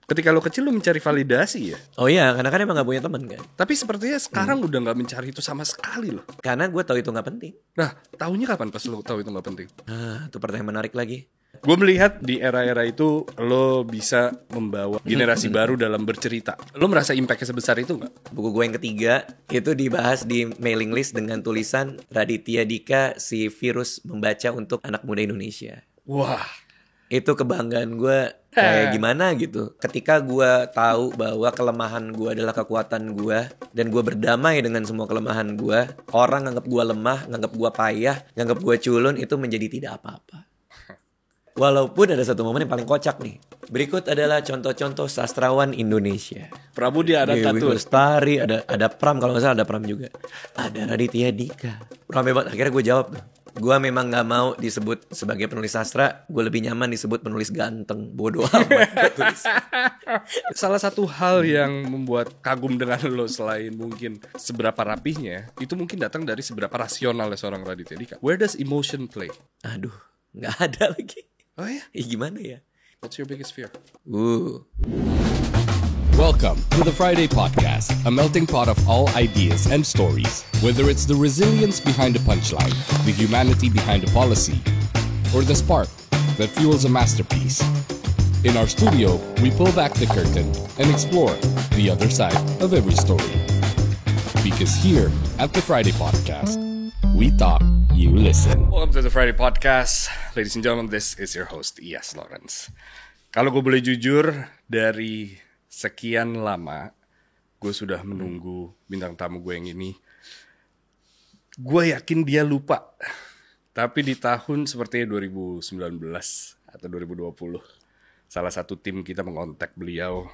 Ketika lo kecil lo mencari validasi ya. Oh iya, karena kan emang gak punya teman kan. Tapi sepertinya sekarang udah gak mencari itu sama sekali loh. Karena gue tahu itu gak penting. Nah, tahunya kapan pas lo tahu itu gak penting? Itu pertanyaan menarik lagi. Gue melihat di era-era itu lo bisa membawa generasi baru dalam bercerita. Lo merasa impactnya sebesar itu gak? Buku gue yang ketiga itu dibahas di mailing list dengan tulisan Raditya Dika, si virus membaca untuk anak muda Indonesia. Wah, Itu kebanggaan gue kayak gimana gitu. Ketika gue tahu bahwa kelemahan gue adalah kekuatan gue, dan gue berdamai dengan semua kelemahan gue, orang nganggap gue lemah, nganggap gue payah, nganggap gue culun, itu menjadi tidak apa-apa. Walaupun ada satu momen yang paling kocak nih. Berikut adalah contoh-contoh sastrawan Indonesia. Pramudia ada Dewi tattoo. Lestari, ada Pram, kalau nggak salah ada Pram juga. Ada Raditya Dika. Rame banget. Akhirnya gue jawab tuh. Gue memang gak mau disebut sebagai penulis sastra. Gue lebih nyaman disebut penulis ganteng. Bodoh amat. Salah satu hal yang membuat kagum dengan lo selain mungkin seberapa rapihnya, itu mungkin datang dari seberapa rasionalnya seorang Raditya Dika. Where does emotion play? Aduh, gak ada lagi. Oh ya? Gimana ya? What's your biggest fear? Welcome to the Friday Podcast, a melting pot of all ideas and stories. Whether it's the resilience behind a punchline, the humanity behind a policy, or the spark that fuels a masterpiece. In our studio, we pull back the curtain and explore the other side of every story. Because here at the Friday Podcast, we talk, you listen. Welcome to the Friday Podcast. Ladies and gentlemen, this is your host, Iyas Lawrence. Kalau gue boleh jujur, dari sekian lama gue sudah menunggu bintang tamu gue yang ini. Gue yakin dia lupa. Tapi di tahun sepertinya 2019 atau 2020, salah satu tim kita mengontak beliau.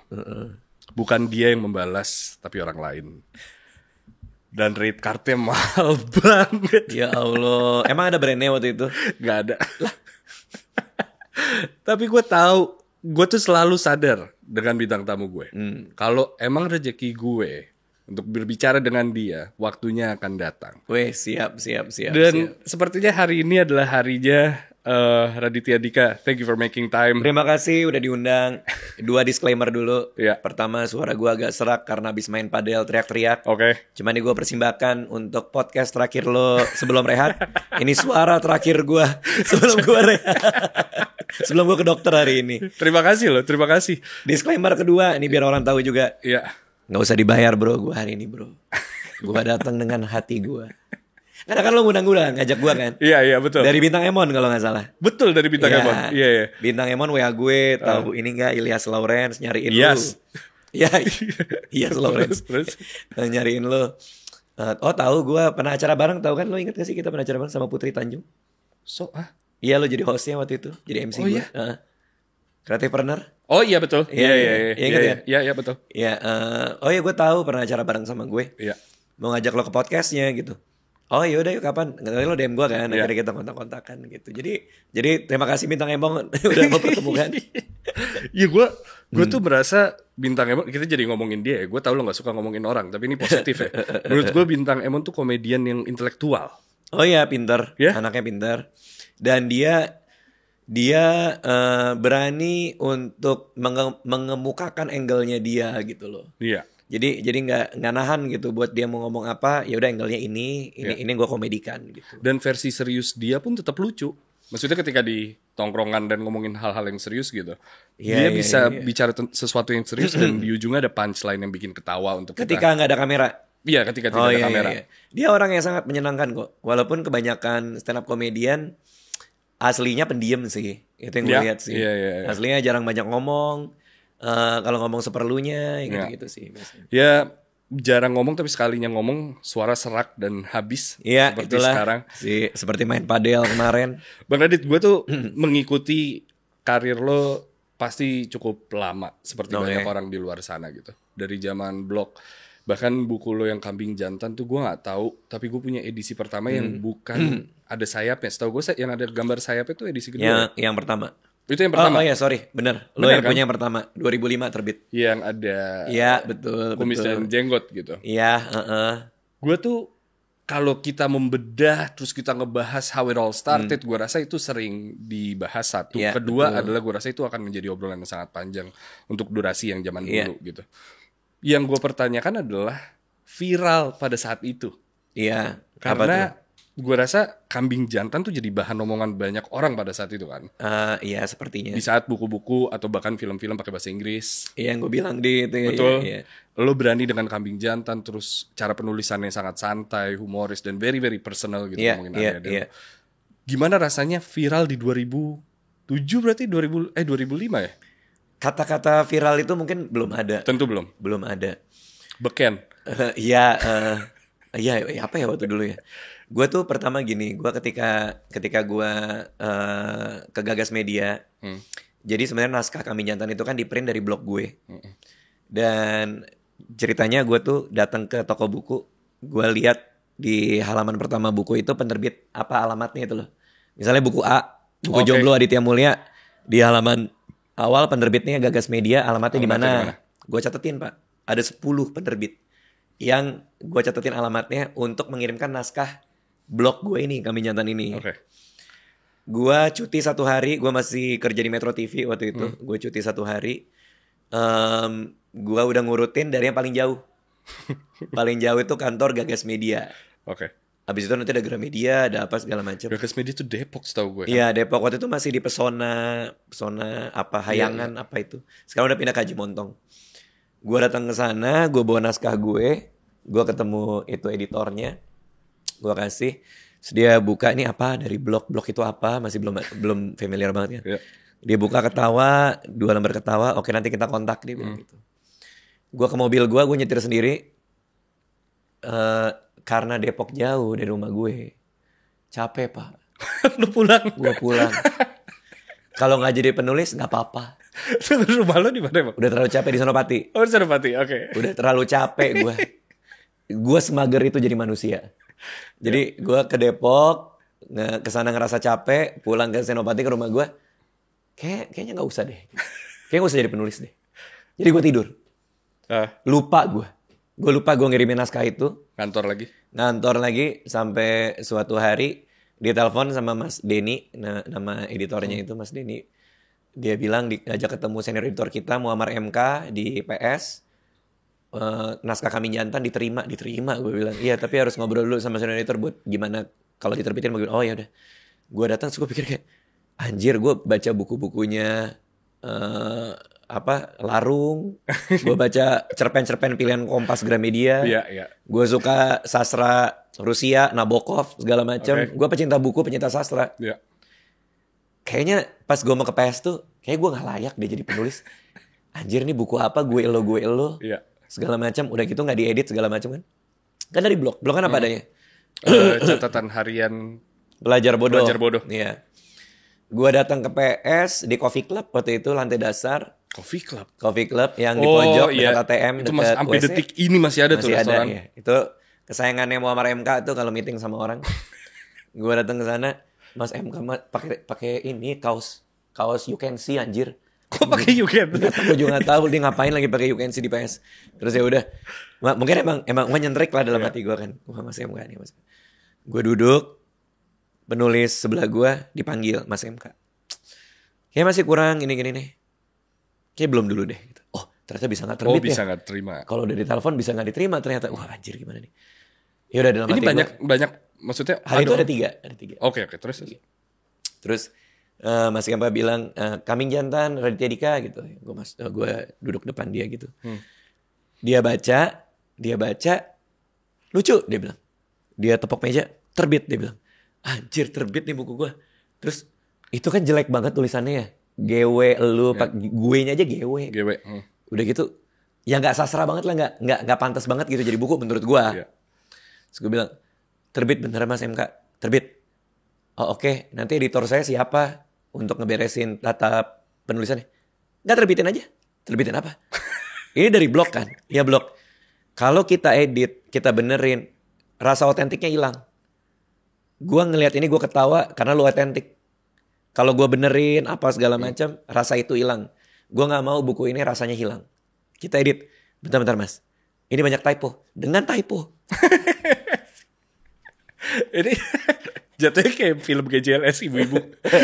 Bukan dia yang membalas, tapi orang lain. Dan rate cardnya mahal banget. Ya Allah. Emang ada brandnya waktu itu? Gak ada. Tapi gue tahu, gue tuh selalu sadar dengan bintang tamu gue. Kalau emang rezeki gue untuk berbicara dengan dia, waktunya akan datang. Weh, siap. Dan sepertinya hari ini adalah harinya Raditya Dika. Thank you for making time. Terima kasih udah diundang. 2 disclaimer dulu. Iya. Pertama, suara gue agak serak karena habis main padel teriak-teriak. Oke. Cuman ini gue persembahkan untuk podcast terakhir lo sebelum rehat. Ini suara terakhir gue sebelum gue rehat. Sebelum gue ke dokter hari ini. Terima kasih loh, terima kasih. Disclaimer kedua, ini biar orang tahu juga. Iya. Gak usah dibayar bro, gue hari ini bro. Gue datang dengan hati gue. Karena kan lo ngundang-ngundang, ngajak gue kan. Iya, betul. Dari Bintang Emon kalau gak salah. Betul, dari bintang Iya. Emon. Iya. Bintang Emon WA gue, tahu ini gak, Ilyas Lawrence nyariin Yes. lu. Iya, Ilyas Lawrence. Terus? Nyariin lu. Oh tahu gue pernah acara bareng, tahu kan lo inget gak sih kita pernah acara bareng sama Putri Tanjung? Iya lo jadi hostnya waktu itu, jadi MC gue. Iya? Creative Partner. Oh iya betul. Iya, ingat ya? Iya betul. Iya, oh iya gue tahu pernah acara bareng sama gue. Iya. Mau ngajak lo ke podcastnya gitu. Oh yaudah yuk kapan? Nggak lo DM gue kan. Akhirnya kita kontak-kontakan gitu. Jadi terima kasih Bintang Emon udah mempertemukan. Iya gue tuh merasa Bintang Emon, kita jadi ngomongin dia ya. Gue tau lo gak suka ngomongin orang, tapi ini positif ya. Menurut gue Bintang Emon tuh komedian yang intelektual. Oh iya pinter, Ya? Anaknya pinter. Dan dia berani untuk mengemukakan angle-nya dia gitu loh. Iya. Jadi nggak nahan gitu buat dia mau ngomong apa, ya udah angle-nya ini gue komedikan gitu. Dan versi serius dia pun tetap lucu. Maksudnya ketika di tongkrongan dan ngomongin hal-hal yang serius gitu, dia bisa bicara sesuatu yang serius dan di ujungnya ada punchline yang bikin ketawa untuk Ketika nggak ada kamera. Iya, ketika tidak ada kamera. Iya. Dia orang yang sangat menyenangkan kok. Walaupun kebanyakan stand up comedian aslinya pendiam sih. Itu yang gue lihat sih. Iya. Aslinya jarang banyak ngomong. Kalau ngomong seperlunya gitu sih biasanya. Ya jarang ngomong, tapi sekalinya ngomong suara serak dan habis. Iya, seperti itulah sekarang. seperti main padel kemarin. Bang Radit, gue tuh mengikuti karir lo pasti cukup lama, seperti banyak orang di luar sana gitu. Dari zaman blog, bahkan buku lo yang Kambing Jantan tuh gue nggak tahu, tapi gue punya edisi pertama yang bukan ada sayapnya. Setahu gue yang ada gambar sayapnya tuh edisi kedua. Yang pertama. Itu yang pertama. Oh iya sorry, bener. Lo Bener yang kan? punya yang pertama, 2005 terbit. Yang ada Iya betul. kumis dan jenggot gitu. Iya. Gue tuh kalau kita membedah terus kita ngebahas how it all started, gue rasa itu sering dibahas satu. Iya, Kedua betul. adalah gue rasa itu akan menjadi obrolan yang sangat panjang untuk durasi yang zaman Iya. dulu gitu. Yang gue pertanyakan adalah viral pada saat itu. Iya. Apa tuh? Karena gue rasa kambing jantan tuh jadi bahan omongan banyak orang pada saat itu kan. Iya sepertinya. Di saat buku-buku atau bahkan film-film pakai bahasa Inggris. Iya yang gue bilang di itu. Betul. Iya. Lo berani dengan kambing jantan, terus cara penulisannya sangat santai, humoris, dan very very personal gitu Iya, ngomongin iya, Ariadne. iya. Gimana rasanya viral di 2007 berarti 2005 ya? Kata-kata viral itu mungkin belum ada. Tentu belum. Belum ada. Beken. Iya, iya apa ya waktu dulu ya. Gue tuh pertama gini, gue ketika gue ke Gagas Media, jadi sebenarnya naskah Kambing Jantan itu kan di print dari blog gue. Dan ceritanya gue tuh datang ke toko buku, gue lihat di halaman pertama buku itu penerbit apa alamatnya itu loh. Misalnya buku A, buku Oke. Jomblo Aditya Mulya, di halaman awal penerbitnya Gagas Media, alamatnya di Alamatnya di mana? mana? Gue catetin Pak, ada 10 penerbit yang gue catetin alamatnya untuk mengirimkan naskah blog gue ini, Kambing Jantan ini. Oke. Gue cuti 1 hari, gue masih kerja di Metro TV waktu itu. Gue cuti 1 hari. Gue udah ngurutin dari yang paling jauh. Paling jauh itu kantor Gagas Media. Oke. Habis itu nanti ada Gramedia, ada apa segala macam. Gagas Media itu Depok setahu gue. Iya Depok waktu itu masih di Pesona apa Hayangan apa itu. Sekarang udah pindah ke Haji Montong. Gue datang ke sana, gue bawa naskah gue ketemu itu editornya, gue kasih, terus dia buka ini apa dari blog itu apa, masih belum familiar banget kan. Iya. Dia buka ketawa, 2 lembar ketawa, oke nanti kita kontak dia bilang gitu. Gue ke mobil gue nyetir sendiri, karena Depok jauh dari rumah gue, capek Pak. Lu pulang. Gue pulang. Kalau nggak jadi penulis nggak apa-apa. Rumah lo di mana emang? Udah terlalu capek di Senopati. Oh di Senopati, oke. Udah terlalu capek gue. Gue semager itu jadi manusia. Jadi gue ke Depok, kesana ngerasa capek, pulang ke Senopati ke rumah gue. Kayaknya nggak usah deh. Kayaknya nggak usah jadi penulis deh. Jadi gue tidur. Lupa gue. Gue lupa gue ngirimin naskah itu. Kantor lagi. Ngantor lagi sampai suatu hari ditelepon sama Mas Denny, nama editornya itu Mas Denny. Dia bilang diajak ketemu senior editor kita Muammar MK di PS. Naskah Kambing Jantan diterima gue bilang. Iya, tapi harus ngobrol dulu sama senior editor buat gimana kalau diterbitin bagaimana. Oh ya udah. Gue datang terus gue pikir kayak anjir, gue baca buku-bukunya Larung. Gue baca cerpen-cerpen pilihan Kompas Gramedia. Iya, iya. Gue suka sastra Rusia, Nabokov, segala macam. Oke. Gue pecinta buku, pecinta sastra. Iya. Kayaknya pas gue mau ke PS tuh, kayak gue gak layak deh jadi penulis. Anjir nih buku apa, gue elo. Iya. Segala macam, udah gitu gak diedit segala macam kan. Kan dari blog kan apa adanya. Catatan harian Belajar bodoh. Belajar bodoh. Iya. Gue datang ke PS di Coffee Club waktu itu lantai dasar. Coffee Club. Coffee Club yang di pojok dekat ATM, Itu dekat sampai WC. detik ini masih ada tuh Masih ada restoran. ya. Itu kesayangannya Muammar MK tuh kalau meeting sama orang. Gue datang ke sana, Mas MK pakai ini kaos you can see anjir. Kok pakai Yuken? Gue juga nggak tahu dia ngapain lagi pakai you can see di PS. Terus ya udah, mungkin emang gue nyentrik lah dalam hati gue kan. Wah Mas MK nih Mas. Gue duduk, penulis sebelah gue dipanggil Mas MK. Kayak masih kurang gini nih. Kayak belum dulu deh. Gitu. Oh ternyata bisa nggak terbit Oh bisa ya. nggak terima. Kalau udah ditelepon bisa nggak diterima ternyata. Wah anjir gimana nih. Ya udah dalam Ini hati banyak maksudnya. hari itu ada 3. Oke terus. Terus Mas Kempa bilang Kambing Jantan Raditya Dika gitu. Gue duduk depan dia gitu. Dia baca lucu dia bilang. Dia tepok meja terbit dia bilang. Anjir terbit nih buku gue. Terus itu kan jelek banget tulisannya ya. GW lu gue-nya aja GW. GW. Udah gitu ya nggak sastra banget lah, nggak pantas banget gitu jadi buku menurut gue. Iya. Terus gue bilang terbit beneran Mas MK terbit. Oh oke. Nanti editor saya siapa untuk ngeberesin data penulisannya? Nggak terbitin aja. Terbitin apa? Ini dari blog kan? Iya blog. Kalau kita edit, kita benerin, rasa otentiknya hilang. Gue ngelihat ini gue ketawa karena lu otentik. Kalau gue benerin apa segala macam, rasa itu hilang. Gue nggak mau buku ini rasanya hilang. Kita edit. Bentar Mas. Ini banyak typo. Dengan typo. Ini jatuhnya kayak film GJLS ibu-ibu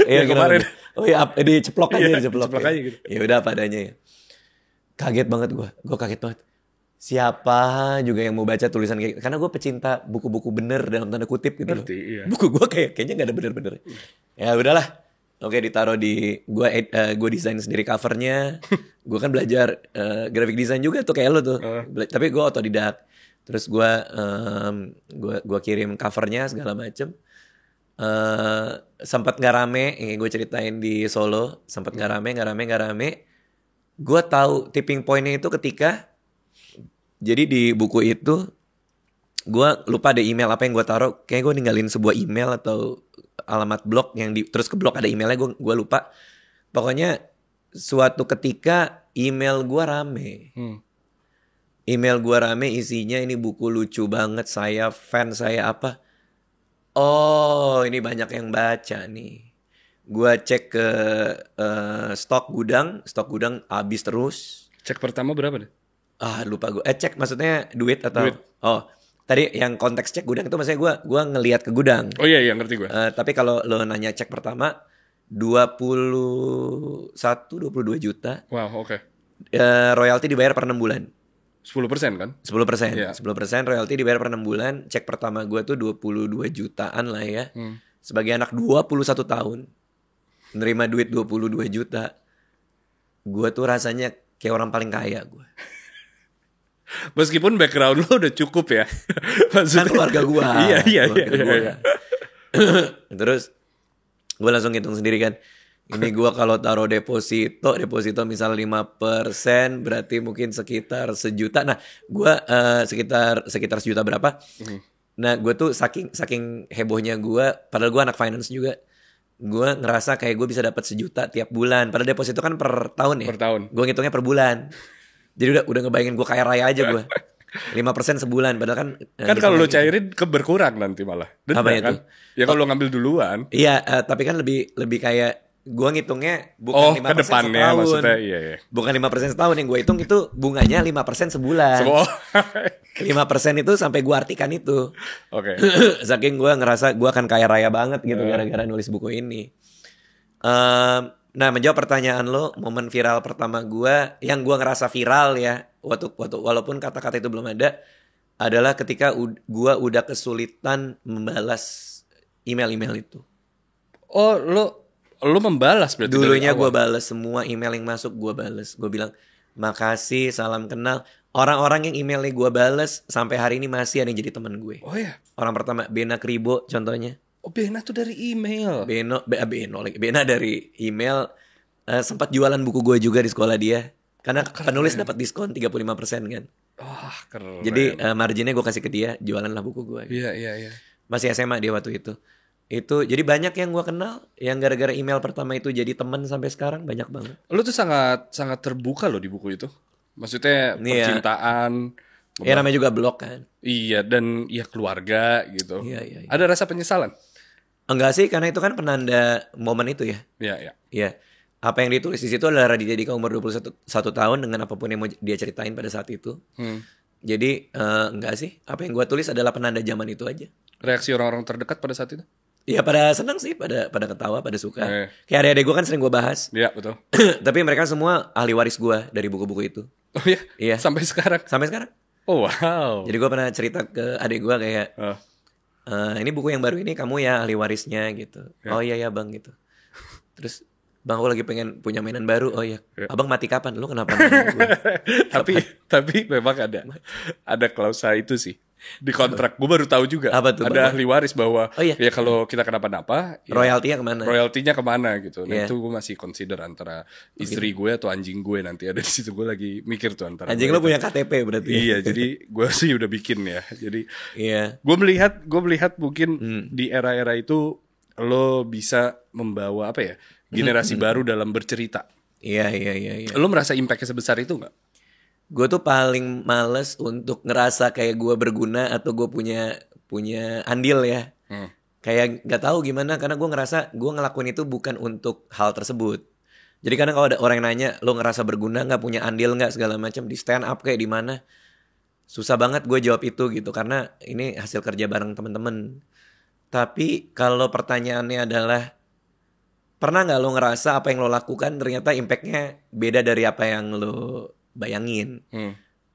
Iya, yang kemarin. Oh iya, diceplok aja, Iya, diceplok ceplok aja gitu. Ya udah apa adanya ya. Kaget banget gue kaget banget. Siapa juga yang mau baca tulisan kayak karena gue pecinta buku-buku bener dalam tanda kutip gitu loh. Ngerti, iya. Buku gue kayaknya nggak ada bener-bener. Ya udahlah. Oke, ditaruh di gue desain sendiri covernya. Gue kan belajar graphic design juga tuh kayak lo tuh. Tapi gue otodidak. Terus gue kirim covernya segala macem. Sempat nggak rame, yang gue ceritain di Solo. Sempat nggak rame. Gue tahu tipping pointnya itu ketika jadi di buku itu gue lupa ada email apa yang gue taruh. Kayaknya gue ninggalin sebuah email atau alamat blog yang terus ke blog ada emailnya, gue lupa. Pokoknya suatu ketika email gue rame. Email gue rame isinya ini buku lucu banget, saya fan, saya apa. Oh, ini banyak yang baca nih. Gue cek ke stok gudang habis terus. Cek pertama berapa deh? Lupa gue. Cek maksudnya duit atau? Duit. Oh, tadi yang konteks cek gudang itu maksudnya gue ngelihat ke gudang. Oh iya, ngerti gue. Tapi kalau lo nanya cek pertama 22 juta. Wow, oke. Royalti dibayar per 6 bulan. 10% kan? 10%. Iya. 10% royalti dibayar per 6 bulan. Cek pertama gue tuh 22 jutaan lah ya. Sebagai anak 21 tahun. Nerima duit 22 juta. Gue tuh rasanya kayak orang paling kaya gue. Meskipun background lo udah cukup ya. Kan keluarga gue. Iya. Terus gue langsung hitung sendiri kan. Ini gue kalau taruh deposito misal 5% berarti mungkin sekitar sejuta. Nah gue sekitar sejuta berapa. Nah gue tuh saking hebohnya gue. Padahal gue anak finance juga. Gue ngerasa kayak gue bisa dapat sejuta tiap bulan. Padahal deposito kan per tahun ya. Per tahun. Gue ngitungnya per bulan. Jadi udah ngebayangin gue kaya raya aja gue. 5% sebulan. Padahal kan kalau lo cairin berkurang nanti malah. Apa itu? Kan? Ya kalau lo ngambil duluan. Iya, tapi kan lebih kayak gue ngitungnya bukan 5% ke depannya setahun. Maksudnya iya. Bukan 5% setahun, yang gue hitung itu bunganya 5% sebulan. 5% itu sampai gue artikan itu. Oke. Saking gue ngerasa gue akan kaya raya banget gitu gara-gara nulis buku ini. Nah, menjawab pertanyaan lo, momen viral pertama gue, yang gue ngerasa viral ya, waktu walaupun kata-kata itu belum ada, adalah ketika gue udah kesulitan membalas email-email itu. Oh, lo membalas berarti. Dulunya gue balas semua email yang masuk, gue balas. Gue bilang makasih, salam kenal. Orang-orang yang emailnya gue balas sampai hari ini masih ada yang jadi teman gue. Oh ya. Orang pertama Bena Kribo contohnya. Oh, Bena tuh dari email. Bena dari email. Sempat jualan buku gue juga di sekolah dia. Karena penulis dapat diskon 35% kan. Wah, keren. Jadi marginnya gue kasih ke dia, jualan lah buku gue. Iya. Masih SMA dia waktu itu. Jadi banyak yang gue kenal yang gara-gara email pertama itu jadi teman sampai sekarang, banyak banget. Lo tuh sangat terbuka loh di buku itu. Maksudnya percintaan. Ya namanya juga blog kan. Iya, dan ya keluarga gitu. Iya. Ada rasa penyesalan? Enggak sih, karena itu kan penanda momen itu ya. Iya. Apa yang ditulis di situ adalah Raditya Dika umur 21 tahun dengan apapun yang mau dia ceritain pada saat itu. Jadi enggak sih, apa yang gue tulis adalah penanda zaman itu aja. Reaksi orang-orang terdekat pada saat itu? Iya, pada senang sih, pada ketawa, pada suka. Kayak adik-adik gue kan sering gue bahas. Iya, betul. Tapi mereka semua ahli waris gue dari buku-buku itu. Oh iya? Iya. Sampai sekarang? Sampai sekarang. Oh wow. Jadi gue pernah cerita ke adik gue kayak, ini buku yang baru ini kamu ya ahli warisnya gitu. Oh iya bang gitu. Terus bang aku lagi pengen punya mainan baru. Oh iya. Abang mati kapan? Lu kenapa? tapi memang ada klausa itu sih di kontrak. Gue baru tahu juga. Apa tuh, ada ahli waris bahwa ya kalau kita kenapa-napa royaltinya kemana? Royaltinya kemana gitu. Nah itu gue masih consider antara istri gue atau anjing gue nanti ada di situ. Gue lagi mikir tuh antara anjing lo punya KTP berarti. Iya, jadi gue sih udah bikin ya. Jadi gue melihat mungkin di era-era itu lo bisa membawa apa ya, generasi baru dalam bercerita. Iya. Lo merasa impactnya sebesar itu nggak? Gue tuh paling males untuk ngerasa kayak gue berguna atau gue punya andil ya. Kayak nggak tahu gimana, karena gue ngerasa gue ngelakuin itu bukan untuk hal tersebut. Jadi kadang kalau ada orang yang nanya, lo ngerasa berguna nggak, punya andil nggak segala macam di stand up kayak di mana, susah banget gue jawab itu gitu, karena ini hasil kerja bareng temen-temen. Tapi kalau pertanyaannya adalah pernah nggak lo ngerasa apa yang lo lakukan ternyata impactnya beda dari apa yang lo bayangin?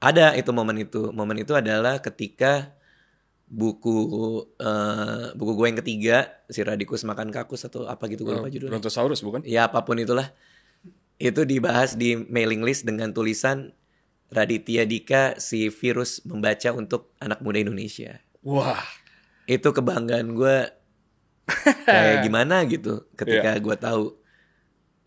Ada itu momen itu. Momen itu adalah ketika buku gue yang ketiga, si Radikus Makan Kakus atau apa gitu, gue lupa judulnya. Brontosaurus bukan? Ya apapun itulah. Itu dibahas di mailing list dengan tulisan Raditya Dika, si virus membaca untuk anak muda Indonesia. Wah. Itu kebanggaan gue kayak gimana gitu ketika gue tahu.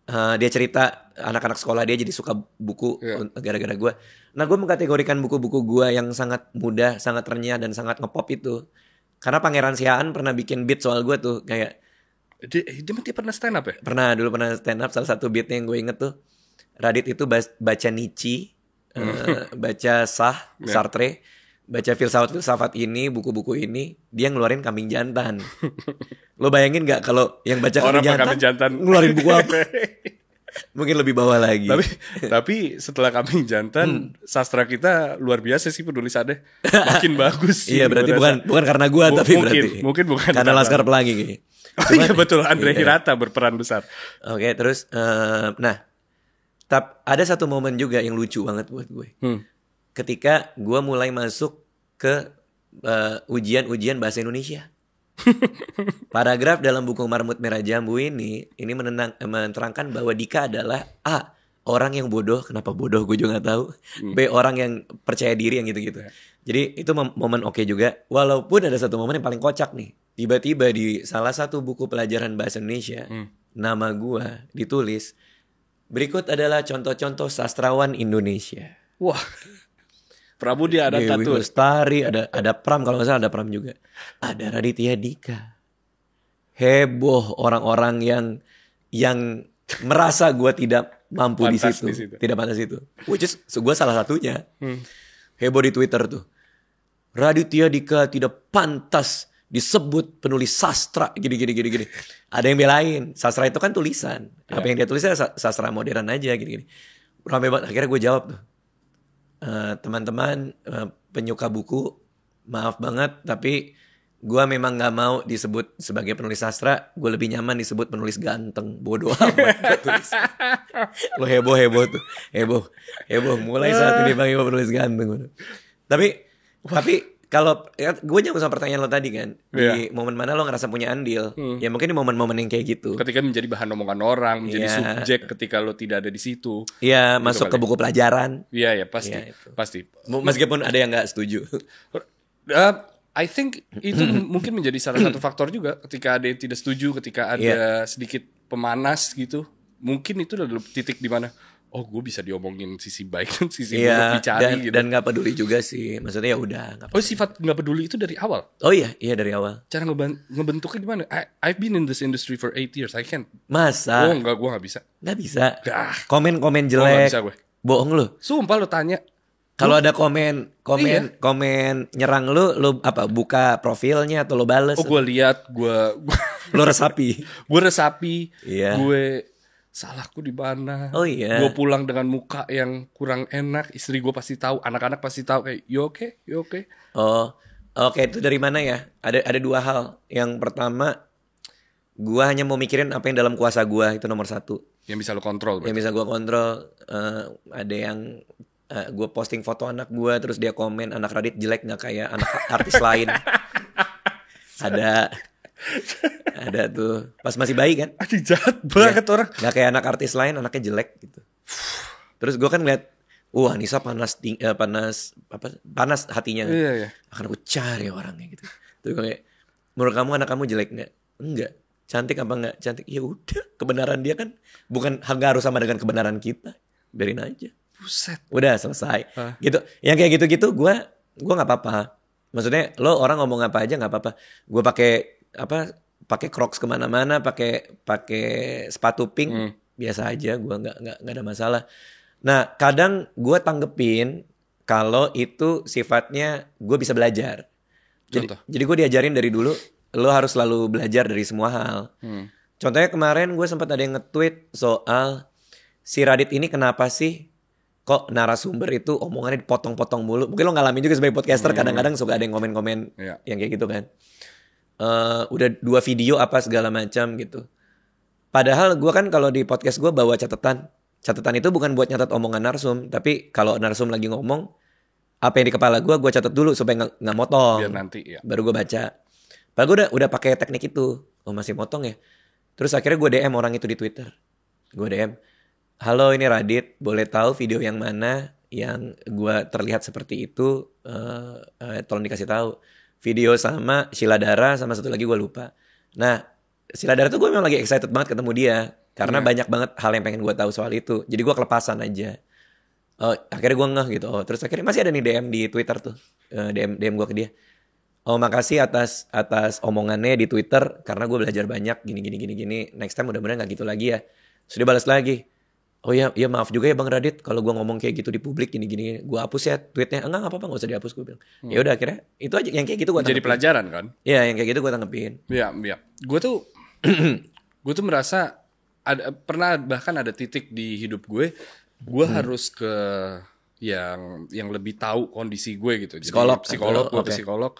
Dia cerita anak-anak sekolah dia jadi suka buku gara-gara gue. Nah gue mengkategorikan buku-buku gue yang sangat mudah, sangat renyah dan sangat ngepop itu karena Pangeran Siaan pernah bikin beat soal gue tuh. Kayak dia pernah stand up ya? Dulu pernah stand up. Salah satu beatnya yang gue inget tuh Radit itu baca Nietzsche, baca Sartre, baca filsafat ini, buku-buku ini, dia ngeluarin Kambing Jantan. Lo bayangin gak kalau yang baca Kambing Jantan ngeluarin buku apa? Mungkin lebih bawah lagi. Tapi setelah Kambing Jantan, sastra kita luar biasa sih penulisannya. Makin bagus sih. Iya berarti bukan karena gue, tapi mungkin bukan karena Laskar Pelangi kayaknya. Iya betul, Andre Hirata berperan besar. Oke, terus ada satu momen juga yang lucu banget buat gue. Ketika gue mulai masuk ke ujian bahasa Indonesia. Paragraf dalam buku Marmut Merah Jambu ini menerangkan bahwa Dika adalah A, orang yang bodoh. Kenapa bodoh gue juga gak tahu. B, orang yang percaya diri yang gitu-gitu. Jadi itu momen oke juga. Walaupun ada satu momen yang paling kocak nih. Tiba-tiba di salah satu buku pelajaran bahasa Indonesia, nama gue ditulis, berikut adalah contoh-contoh sastrawan Indonesia. Wah, Pramudia ada Dewi Tatur, Lestari, ada Pram, kalau nggak salah ada Pram juga. Ada Raditya Dika. Heboh orang-orang yang merasa gue tidak mampu di situ, tidak pantas itu. Which is gue salah satunya. Heboh di Twitter tuh. Raditya Dika tidak pantas disebut penulis sastra gini. Ada yang belain. Sastra itu kan tulisan. Apa yang dia tulisnya sastra modern aja gini. Ramai banget. Akhirnya gue jawab tuh. Teman-teman penyuka buku, maaf banget, tapi gue memang gak mau disebut sebagai penulis sastra. Gue lebih nyaman disebut penulis ganteng. Bodoh amat. Lo heboh tuh. Heboh. Mulai saat ini bang penulis ganteng. Tapi kalau gue nyambung sama pertanyaan lo tadi kan, di momen mana lo ngerasa punya andil? Ya mungkin di momen-momen yang kayak gitu. Ketika menjadi bahan omongan orang, menjadi subjek ketika lo tidak ada di situ. Iya, gitu masuk ke buku pelajaran. Iya, pasti. Meskipun ada yang nggak setuju. I think itu mungkin menjadi salah satu faktor juga. Ketika ada yang tidak setuju, ketika ada sedikit pemanas gitu, mungkin itu adalah titik di mana gue bisa diomongin sisi baik dan sisi buruk dicari gitu. Dan gak peduli juga sih. Maksudnya ya udah. Sifat gak peduli itu dari awal? Oh iya dari awal. Cara ngebentuknya gimana? I've been in this industry for 8 years. I can't. Masa? Oh enggak, gue gak bisa. Gak bisa? Komen-komen jelek. Gak bisa gue. Bohong lu. Sumpah lo tanya. Kalau ada komen nyerang lu apa? Buka profilnya atau lo bales? Oh gue lihat, lo resapi. Gue resapi. Iya. Gue salahku di mana? Oh iya. Gue pulang dengan muka yang kurang enak. Istri gue pasti tahu, anak-anak pasti tahu. Kayak, you okay? Oh, oke. Itu dari mana ya? Ada dua hal. Yang pertama, gue hanya mau mikirin apa yang dalam kuasa gue. Itu nomor satu. Yang bisa lo kontrol. Yang bisa gue kontrol. Ada yang gue posting foto anak gue, terus dia komen anak Radit jelek nggak kayak anak artis lain. Ada tuh pas masih bayi kan. Aduh jahat banget orang. Gak kayak anak artis lain, anaknya jelek gitu. Terus gue kan ngeliat, Anissa panas hatinya. Iya. Akan aku cari orangnya gitu. Terus gue kayak, menurut kamu anak kamu jelek gak? Enggak. Cantik apa enggak? Cantik. Ya udah, kebenaran dia kan bukan harus sama dengan kebenaran kita. Biarin aja. Buset. Udah selesai. Gitu. Yang kayak gitu-gitu gue gak apa-apa. Maksudnya lo orang ngomong apa aja gak apa-apa. Gue pakai Crocs kemana-mana, pakai sepatu pink, biasa aja, gue nggak ada masalah. Nah kadang gue tanggepin kalau itu sifatnya gue bisa belajar. Jadi gue diajarin dari dulu, lo harus selalu belajar dari semua hal. Contohnya kemarin gue sempat ada yang nge-tweet soal si Radit ini kenapa sih kok narasumber itu omongannya dipotong-potong mulu. Mungkin lo ngalamin juga sebagai podcaster, kadang-kadang suka ada yang komen-komen yang kayak gitu kan. udah 2 video apa segala macam gitu. Padahal gue kan kalau di podcast gue bawa catatan. Catatan itu bukan buat nyatat omongan narsum, tapi kalau narsum lagi ngomong, apa yang di kepala gue catat dulu supaya nggak motong. Biar nanti ya. Baru gue baca. Padahal gue udah pakai teknik itu. Oh masih motong ya. Terus akhirnya gue DM orang itu di Twitter. Gue DM, halo ini Radit, boleh tahu video yang mana yang gue terlihat seperti itu? Tolong dikasih tahu. Video sama Sheila Dara sama satu lagi gue lupa. Nah Sheila Dara tuh gue memang lagi excited banget ketemu dia. Karena banyak banget hal yang pengen gue tahu soal itu. Jadi gue kelepasan aja. Akhirnya gue ngeh gitu. Terus akhirnya masih ada nih DM di Twitter tuh. DM gue ke dia. Makasih atas omongannya di Twitter. Karena gue belajar banyak gini. Next time mudah-mudahan gak gitu lagi ya. Sudah balas lagi. Oh ya maaf juga ya Bang Radit. Kalau gue ngomong kayak gitu di publik gini. Gue hapus ya tweetnya. Enggak apa-apa gak usah dihapus gue bilang. Ya udah akhirnya itu aja yang kayak gitu gue tanggepin. Jadi pelajaran kan? Iya yang kayak gitu gue tanggepin. Iya. Gue tuh merasa bahkan ada titik di hidup gue harus ke yang lebih tahu kondisi gue gitu. Jadi psikolog, gue ke psikolog.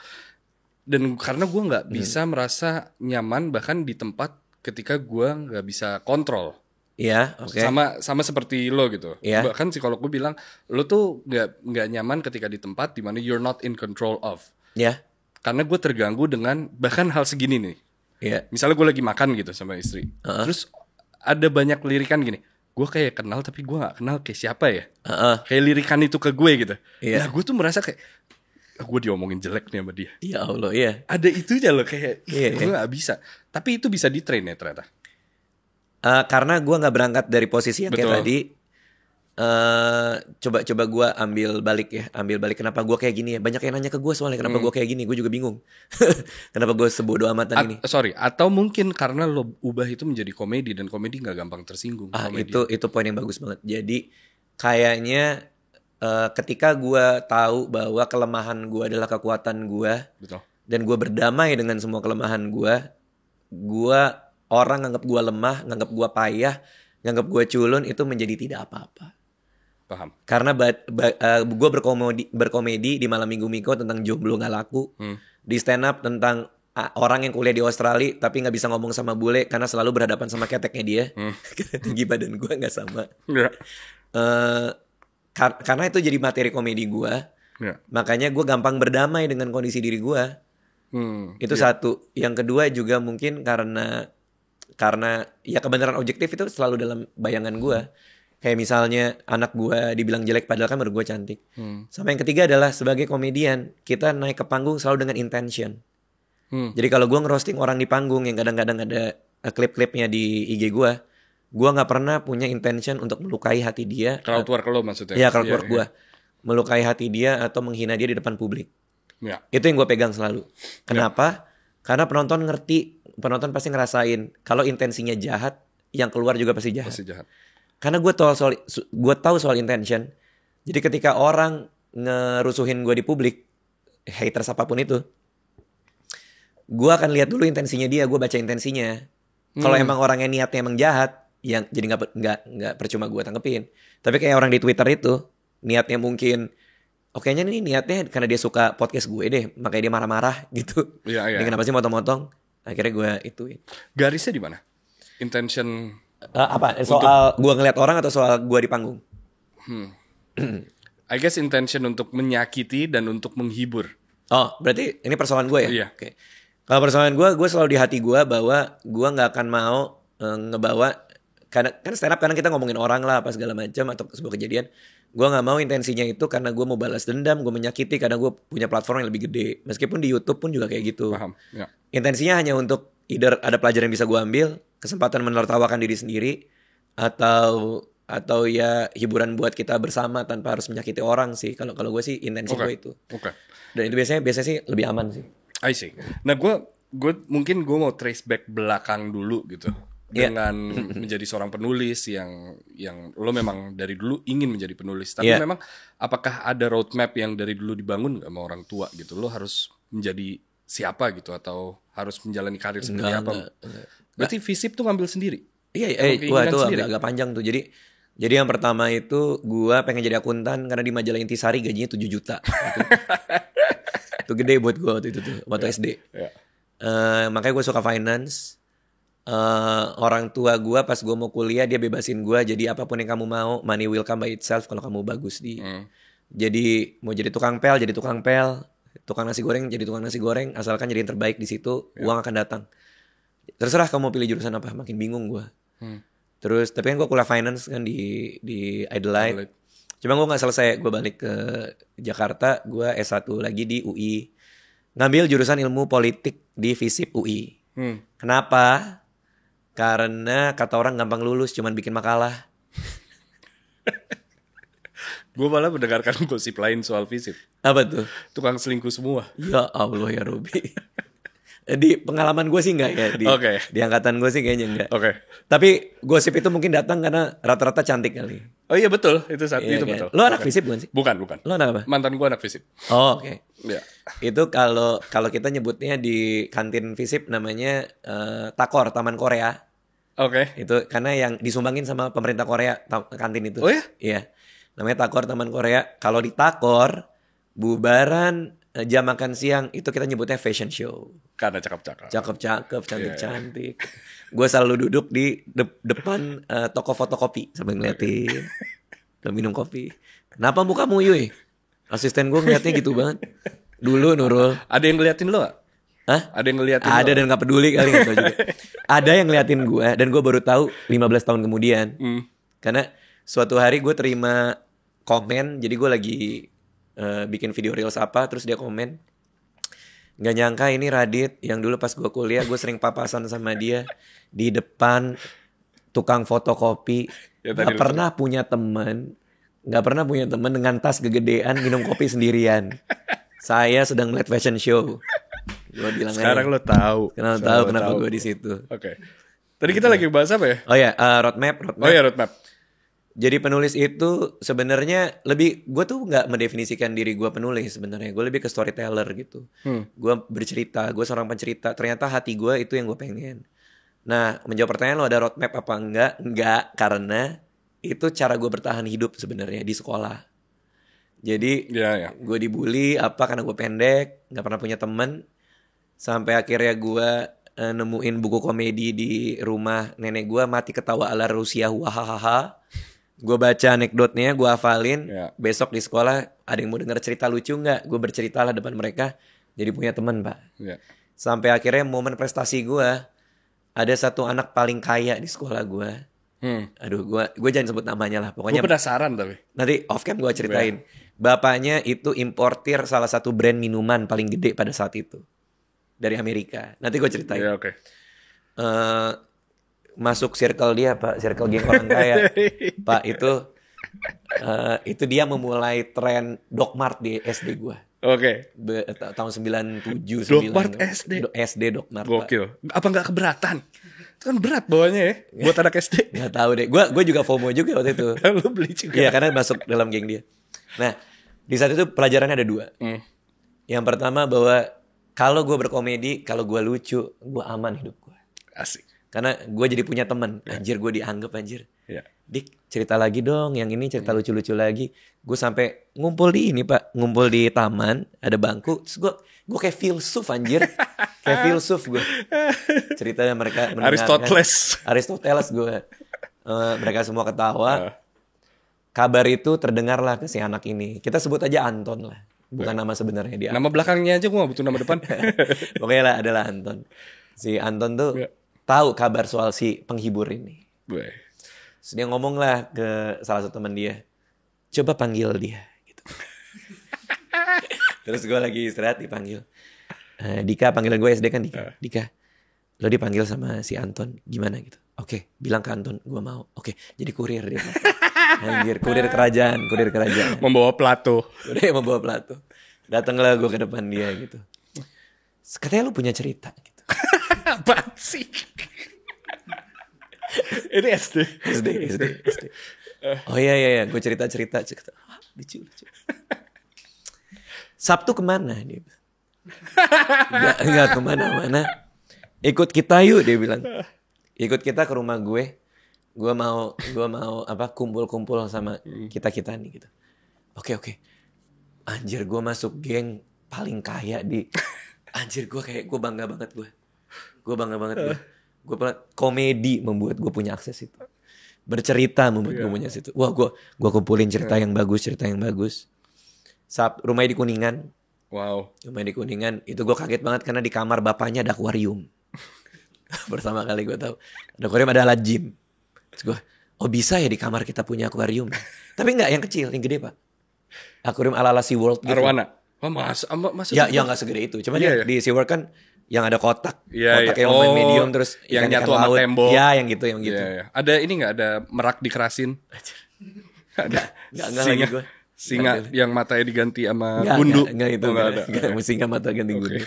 Dan karena gue nggak bisa merasa nyaman bahkan di tempat ketika gue nggak bisa kontrol. Iya, oke. Sama seperti lo gitu. Iya. Bahkan psikolog gue bilang lo tuh nggak nyaman ketika di tempat dimana you're not in control of. Iya. Karena gue terganggu dengan bahkan hal segini nih. Iya. Misalnya gue lagi makan gitu sama istri. Terus ada banyak lirikan gini. Gue kayak kenal tapi gue gak kenal kayak siapa ya. Kayak lirikan itu ke gue gitu. Iya. Nah gue tuh merasa kayak gue diomongin jelek nih sama dia. Ya Allah, iya. Ada itunya loh kayak Iya. gue gak bisa. Tapi itu bisa di-train ya ternyata. Karena gue gak berangkat dari posisi yang kayak tadi. Coba gue ambil balik kenapa gue kayak gini ya. Banyak yang nanya ke gue soalnya kenapa gue kayak gini. Gue juga bingung. Kenapa gue sebodoh amatan ini. Atau mungkin karena lo ubah itu menjadi komedi. Dan komedi gak gampang tersinggung. Itu poin yang bagus banget. Jadi kayaknya ketika gue tahu bahwa kelemahan gue adalah kekuatan gue. Betul. Dan gue berdamai dengan semua kelemahan gue orang nganggap gue lemah, nganggap gue payah, nganggap gue culun, itu menjadi tidak apa-apa. Paham. Karena gue berkomedi di Malam Minggu Miko tentang jomblo gak laku. Di stand up tentang orang yang kuliah di Australia tapi gak bisa ngomong sama bule karena selalu berhadapan sama keteknya dia. Tinggi badan gue gak sama. Karena itu jadi materi komedi gue. Makanya gue gampang berdamai dengan kondisi diri gue. Itu satu. Yang kedua juga mungkin karena ya kebenaran objektif itu selalu dalam bayangan gue. Kayak misalnya anak gue dibilang jelek padahal kan menurut gue cantik. Sama yang ketiga adalah sebagai komedian kita naik ke panggung selalu dengan intention. Jadi kalau gue ngerosting orang di panggung yang kadang-kadang ada klip-klipnya di IG gue nggak pernah punya intention untuk melukai hati dia. Crowd work lo maksudnya? Iya crowd work gue. Melukai hati dia atau menghina dia di depan publik. Itu yang gue pegang selalu. Kenapa? Karena penonton pasti ngerasain kalau intensinya jahat, yang keluar juga pasti jahat. Karena gue tahu soal intention. Jadi ketika orang ngerusuhin gue di publik, haters apapun itu, gue akan lihat dulu intensinya dia, gue baca intensinya. Kalau emang orangnya niatnya emang jahat, yang jadi nggak percuma gue tanggepin. Tapi kayak orang di Twitter itu, niatnya mungkin kayaknya nih niatnya karena dia suka podcast gue deh, makanya dia marah-marah gitu. Dia kenapa sih motong-motong? Akhirnya gue ituin. Garisnya di mana? Intention apa? Soal gue ngeliat orang atau soal gue di panggung? I guess intention untuk menyakiti dan untuk menghibur. Oh, berarti ini persoalan gue ya? Iya. Oke. Kalau persoalan gue selalu di hati gue bahwa gue nggak akan mau ngebawa. Kan stand up karena kita ngomongin orang lah apa segala macam atau sebuah kejadian. Gue nggak mau intensinya itu karena gue mau balas dendam, gue menyakiti karena gue punya platform yang lebih gede. Meskipun di YouTube pun juga kayak gitu. Paham. Ya. Intensinya hanya untuk either ada pelajaran yang bisa gue ambil, kesempatan menertawakan diri sendiri, atau ya hiburan buat kita bersama tanpa harus menyakiti orang sih. Kalau gue sih intensi gue itu. Dan itu biasanya sih lebih aman sih. I see. Nah gue mungkin gue mau trace back belakang dulu gitu. Dengan menjadi seorang penulis yang lo memang dari dulu ingin menjadi penulis. Tapi memang apakah ada roadmap yang dari dulu dibangun gak sama orang tua gitu? Lo harus menjadi siapa gitu atau harus menjalani karir seperti apa? Berarti FISIP tuh ngambil sendiri? Iya, wah itu agak panjang tuh. Jadi yang pertama itu gue pengen jadi akuntan karena di majalah Intisari gajinya 7 juta. Itu gede buat gue waktu itu tuh, waktu SD. Makanya gue suka finance. Orang tua gue pas gue mau kuliah dia bebasin gue, jadi apapun yang kamu mau, money will come by itself kalau kamu bagus di. Jadi mau jadi tukang pel, jadi tukang pel, tukang nasi goreng, jadi tukang nasi goreng, asalkan jadi yang terbaik di situ, uang akan datang. Terserah kamu mau pilih jurusan apa, makin bingung gue. Terus tapi kan gue kuliah finance kan di Adelaide. Cuma gue nggak selesai, gue balik ke Jakarta, gue S1 lagi di UI, ngambil jurusan ilmu politik di FISIP UI. Kenapa? Karena kata orang gampang lulus, cuman bikin makalah. Gue malah mendengarkan gosip lain soal FISIP. Apa tuh? Tukang selingkuh semua. Ya Allah ya Robi. Di pengalaman gue sih enggak ya. Di angkatan gue sih kayaknya enggak. Tapi gosip itu mungkin datang karena rata-rata cantik kali. Oh iya betul, itu saat Iya itu kan? betul. Lo anak FISIP bukan sih? Bukan. Lo anak apa? Mantan gue anak FISIP. Oh oke. Iya. Itu kalau kita nyebutnya di kantin FISIP namanya Takor, Taman Korea. Oke. Itu karena yang disumbangin sama pemerintah Korea kantin itu. Oh ya? Iya. Namanya Takor Taman Korea. Kalau di Takor bubaran jam makan siang itu kita nyebutnya fashion show. Karena cakep-cakep. Cakep-cakep, cantik-cantik. Gue selalu duduk di depan toko fotokopi sambil ngeliatin. Dan minum kopi. Kenapa mukamu Yuy? Asisten gue ngeliatnya gitu banget. Dulu Nurul. Ada yang ngeliatin lo gak? Hah? Ada yang ngeliatin lo? Ada dan gak peduli kali gak tahu juga. Ada yang ngeliatin gue dan gue baru tahu 15 tahun kemudian. Karena suatu hari gue terima komen, jadi gue lagi bikin video reels apa, terus dia komen, gak nyangka ini Radit yang dulu pas gue kuliah gue sering papasan sama dia di depan tukang fotokopi. Ya, gak pernah punya teman dengan tas kegedean minum kopi sendirian. Saya sedang melihat fashion show. Gue bilang sekarang lo tahu. Kenapa gue di situ. Oke. Tadi kita lagi bahas apa ya? Oh ya, roadmap. Oh ya, roadmap. Jadi penulis itu sebenarnya gue tuh nggak mendefinisikan diri gue penulis sebenarnya. Gue lebih ke storyteller gitu. Gue bercerita, gue seorang pencerita. Ternyata hati gue itu yang gue pengen. Nah, menjawab pertanyaan lo ada roadmap apa enggak? Enggak, karena itu cara gue bertahan hidup sebenarnya di sekolah. Jadi gue dibully karena gue pendek, nggak pernah punya teman. Sampai akhirnya gue nemuin buku komedi di rumah nenek gue, Mati Ketawa ala Rusia, wahahaha. Gue baca anekdotnya, gue hafalin. Besok di sekolah ada yang mau denger cerita lucu nggak? Gue bercerita lah depan mereka. Jadi punya teman pak. Sampai akhirnya momen prestasi gue, ada satu anak paling kaya di sekolah gue. Aduh, gue jangan sebut namanya lah. Pokoknya. Gue penasaran tapi. Nanti off cam gue ceritain. Bapaknya itu importir salah satu brand minuman paling gede pada saat itu dari Amerika. Nanti gue ceritain. Oke. Masuk circle dia pak, circle geng orang kaya. Pak itu dia memulai tren Doc Mart di SD gue. Oke. Tahun 97. Doc Mart SD. SD Doc Mart. Gokil. Apa nggak keberatan? Itu kan berat bawanya ya buat anak SD. Nggak tahu deh. Gue juga FOMO juga waktu itu. Lu beli juga. Iya karena masuk dalam geng dia. Nah di saat itu pelajarannya ada 2. Yang pertama bahwa kalau gue berkomedi, kalau gue lucu, gue aman hidup gue. Asik. Karena gue jadi punya teman. Anjir gue dianggap anjir. Dik cerita lagi dong, yang ini cerita lucu-lucu lagi. Gue sampai ngumpul di ini pak, ngumpul di taman, ada bangku. Terus gue kayak filsuf anjir. Kayak filsuf gue. Ceritanya mereka Aristoteles gue. Mereka semua ketawa. Kabar itu terdengarlah ke si anak ini. Kita sebut aja Anton lah. Bukan nama sebenarnya dia. Nama belakangnya aja gue gak butuh nama depan. Pokoknya lah adalah Anton. Si Anton tuh tahu kabar soal si penghibur ini. Terus dia ngomong lah ke salah satu teman dia. Coba panggil dia. Gitu. Terus gue lagi istirahat dipanggil. Dika, panggilan gue SD kan Dika. Dika, lo dipanggil sama si Anton. Gimana gitu. Oke, bilang ke Anton gue mau. Oke, jadi kurir dia. Anjir, kurir kerajaan. Membawa Plato. Udah membawa Plato. Datanglah gue ke depan dia gitu. Katanya lu punya cerita gitu. Apaan sih? Ini SD. Oh iya, gue cerita. Lucu. Sabtu kemana dia? Enggak kemana-mana. Ikut kita yuk dia bilang. Ikut kita ke rumah gue. Gue mau kumpul-kumpul sama kita nih gitu. Oke. Anjir gue masuk geng paling kaya di Anjir gue bangga banget gue. Gue bangga banget gue. Komedi membuat gue punya akses itu. Bercerita membuat gue punya situ. Wah gue kumpulin cerita yang bagus. Rumahnya di Kuningan. Wow. Rumahnya di Kuningan. Itu gue kaget banget karena di kamar bapaknya ada akuarium. Pertama kali gue tahu. Ada akuarium, ada alat gym. Terus gue, oh bisa ya di kamar kita punya akuarium. Tapi enggak yang kecil, yang gede pak. Akuarium ala-ala SeaWorld gitu. Arwana. Oh, masa ya enggak segede itu. Cuma dia di SeaWorld kan yang ada kotak. Kotak yang medium terus yang nyatu sama tembok. Ya yang gitu. Yeah. Ada ini enggak, ada merak dikerasin? Enggak lagi gue. Singa yang matanya diganti sama gundu. Enggak itu. Enggak ada. Singa mata ganti gundu.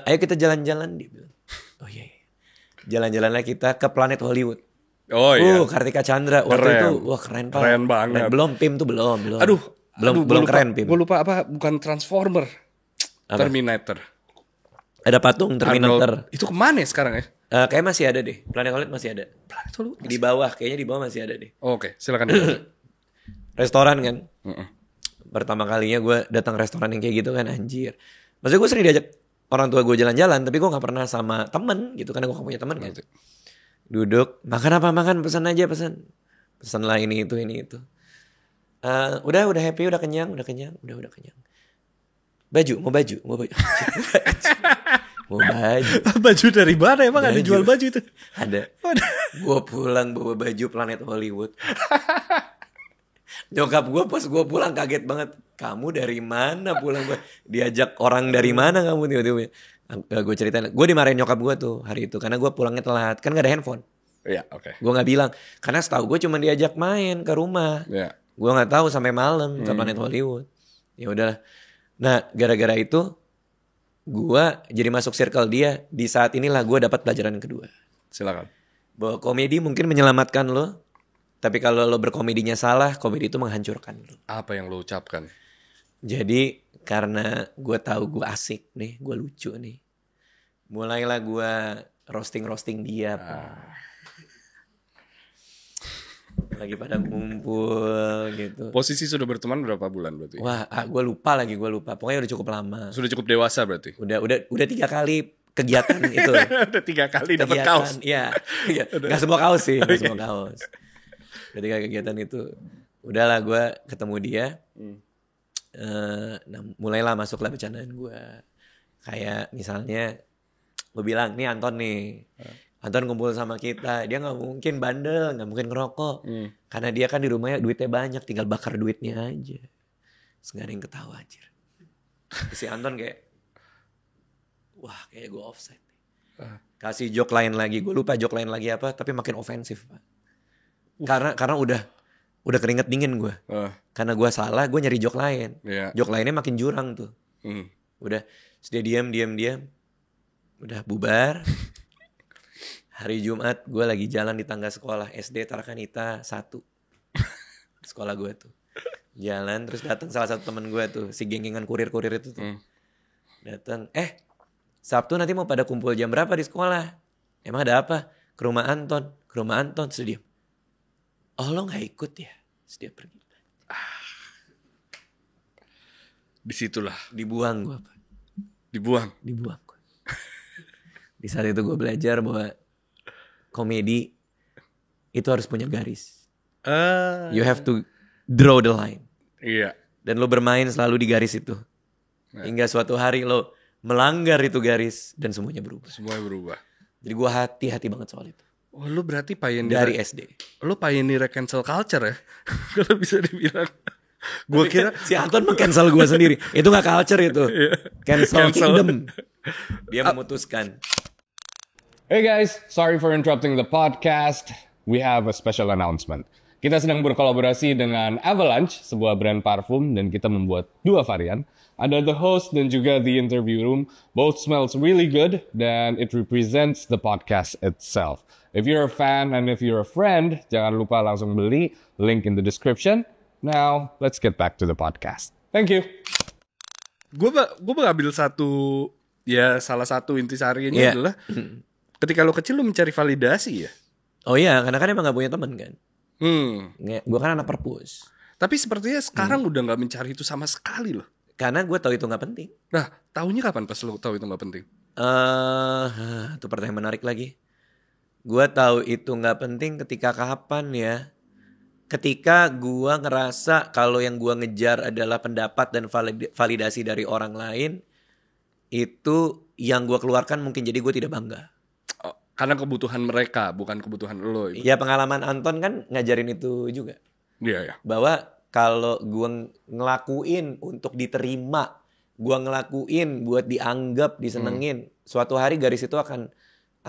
Ayo kita jalan-jalan dia bilang. Oh iya. Jalan-jalanlah kita ke planet Hollywood. Oh iya. Kartika Chandra waktu itu keren pak. Keren banget. Belum PIM tuh belum. Belum keren PIM. Gue lupa apa? Bukan Transformer. Terminator. Ada patung Terminator. Arnold. Itu kemana ya sekarang ya? Kayak masih ada deh. Planet Hollywood masih ada. Planet Hollywood di bawah, kayaknya di bawah masih ada deh. Oke, silakan. Restoran kan. Pertama kalinya gue datang restoran yang kayak gitu kan, anjir. Maksudnya gue sering diajak orang tua gue jalan-jalan, tapi gue nggak pernah sama temen gitu karena gue gak punya temen kan. Duduk, makan apa makan, pesan aja pesan lah ini itu. Udah happy, udah kenyang. Mau baju. Baju dari mana emang ada jual baju itu? Ada. Gue pulang bawa baju Planet Hollywood. Nyokap gue pas gue pulang kaget banget. Kamu dari mana pulang? Diajak orang dari mana kamu tiba-tiba? Gue ceritain. Gue dimarahin nyokap gue tuh hari itu karena gue pulangnya telat. Kan gak ada handphone. Iya, oke. Gue nggak bilang karena setahu gue cuma diajak main ke rumah. Iya. Gue nggak tahu sampai malam ke Planet Hollywood. Ya udah. Nah gara-gara itu gue jadi masuk circle dia. Di saat inilah gue dapat pelajaran kedua. Silakan. Bahwa komedi mungkin menyelamatkan lo. Tapi kalau lo berkomedinya salah, komedi itu menghancurkan lo. Apa yang lo ucapkan? Jadi karena gue tahu gue asik nih, gue lucu nih. Mulailah gue roasting dia. Lagi pada ngumpul gitu. Posisi sudah berteman berapa bulan berarti? Wah, gue lupa. Pokoknya udah cukup lama. Sudah cukup dewasa berarti? Udah 3 kali kegiatan itu. Udah 3 kali dapat kaos. Iya. Gak semua kaos sih, gak semua kaos. Ketika kegiatan itu, udahlah gue ketemu dia. Nah, mulailah masuklah bercandaan gue. Kayak misalnya gue bilang, nih Anton nih. Anton kumpul sama kita. Dia gak mungkin bandel, gak mungkin ngerokok. Karena dia kan di rumahnya duitnya banyak, tinggal bakar duitnya aja. Terus gak ada yang ketawa anjir. Si Anton kayak, wah kayak gue offside. Kasih joke lain lagi, gue lupa joke lain lagi apa, tapi makin ofensif pak. Karena udah keringet dingin gue. Karena gue salah, gue nyari joke lain. Joke lainnya makin jurang tuh. Udah, dia diam. Udah bubar. Hari Jumat gue lagi jalan di tangga sekolah SD Tarakanita 1. Sekolah gue tuh. Jalan terus datang salah satu teman gue tuh, si geng-gengan kurir-kurir itu tuh. Datang, Sabtu nanti mau pada kumpul jam berapa di sekolah? Emang ada apa? Ke rumah Anton. Terus dia, oh lo gak ikut ya? Terus dia pergi. Disitulah. Dibuang gue. Dibuang gue. Di saat itu gue belajar bahwa komedi itu harus punya garis. You have to draw the line. Iya. Dan lo bermain selalu di garis itu. Hingga suatu hari lo melanggar itu garis dan semuanya berubah. Jadi gue hati-hati banget soal itu. Oh, lu berarti pioneer dari SD. Lu pioneer cancel culture ya? Kalau bisa dibilang. Gue kira si Anton meng-cancel gue sendiri. Itu gak culture itu. Cancel kingdom. Dia memutuskan. Hey guys, sorry for interrupting the podcast. We have a special announcement. Kita sedang berkolaborasi dengan Avalanche, sebuah brand parfum, dan kita membuat 2 varian. Ada The Host dan juga The Interview Room. Both smells really good, dan it represents the podcast itself. If you're a fan and if you're a friend, jangan lupa langsung beli. Link in the description. Now, let's get back to the podcast. Thank you. Gue mengambil salah satu intisarinya adalah ketika lo kecil lo mencari validasi ya. Oh iya, karena kan emang gak punya teman kan. Gue kan anak perpus. Tapi sepertinya sekarang udah gak mencari itu sama sekali loh. Karena gue tahu itu nggak penting. Nah, tahunya kapan pas lo tahu itu nggak penting? Itu pertanyaan menarik lagi. Gue tahu itu nggak penting ketika kapan ya? Ketika gue ngerasa kalau yang gue ngejar adalah pendapat dan validasi dari orang lain, itu yang gue keluarkan mungkin jadi gue tidak bangga. Oh, karena kebutuhan mereka, bukan kebutuhan lo. Ya pengalaman Anton kan ngajarin itu juga. Iya ya. Bahwa kalau gue ngelakuin untuk diterima, gue ngelakuin buat dianggap, disenengin, suatu hari garis itu akan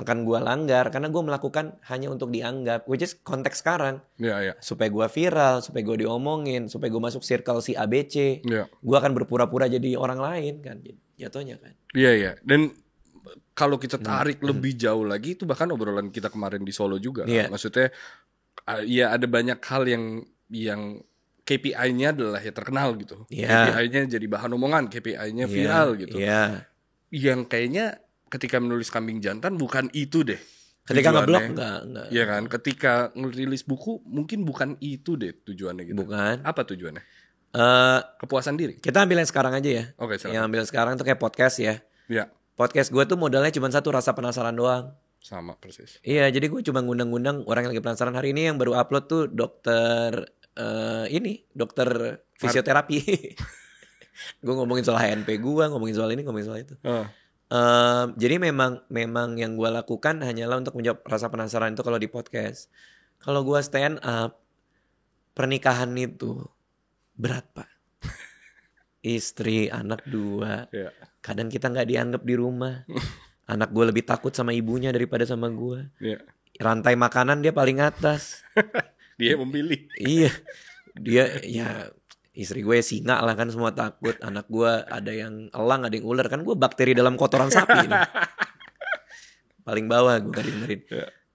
gue langgar karena gue melakukan hanya untuk dianggap, which is konteks sekarang. Iya. Supaya gue viral, supaya gue diomongin, supaya gue masuk circle si ABC, Iya. gue akan berpura-pura jadi orang lain kan, jatuhnya kan. Iya. Dan kalau kita tarik lebih jauh lagi, itu bahkan obrolan kita kemarin di Solo juga. Iya. Maksudnya, ya ada banyak hal yang KPI-nya adalah ya terkenal gitu. Iya. KPI-nya jadi bahan omongan, KPI-nya viral gitu. Iya. Yang kayaknya ketika menulis Kambing Jantan bukan itu deh. Ketika tujuannya. ngeblok enggak. Iya kan? Ketika ngerilis buku mungkin bukan itu deh tujuannya gitu. Bukan. Apa tujuannya? Kepuasan diri. Kita ambil yang sekarang aja ya. Oke, silakan. Yang ambil sekarang tuh kayak podcast ya. Iya. Podcast gue tuh modalnya cuma satu, rasa penasaran doang. Sama persis. Iya, jadi gue cuma ngundang-ngundang orang yang lagi penasaran. Hari ini yang baru upload tuh dokter fisioterapi. Gue ngomongin soal HNP gue, ngomongin soal ini, ngomongin soal itu. Jadi memang yang gue lakukan hanyalah untuk menjawab rasa penasaran itu kalau di podcast. Kalau gue stand up, pernikahan itu berat pak. Istri, anak 2. Iya. Kadang kita nggak dianggap di rumah. Anak gue lebih takut sama ibunya daripada sama gue. Iya. Rantai makanan dia paling atas. Dia memilih. Iya. Dia ya istri gue singa lah kan, semua takut. Anak gue ada yang elang, ada yang ular. Kan gue bakteri dalam kotoran sapi nih. Paling bawah gue gak dengerin.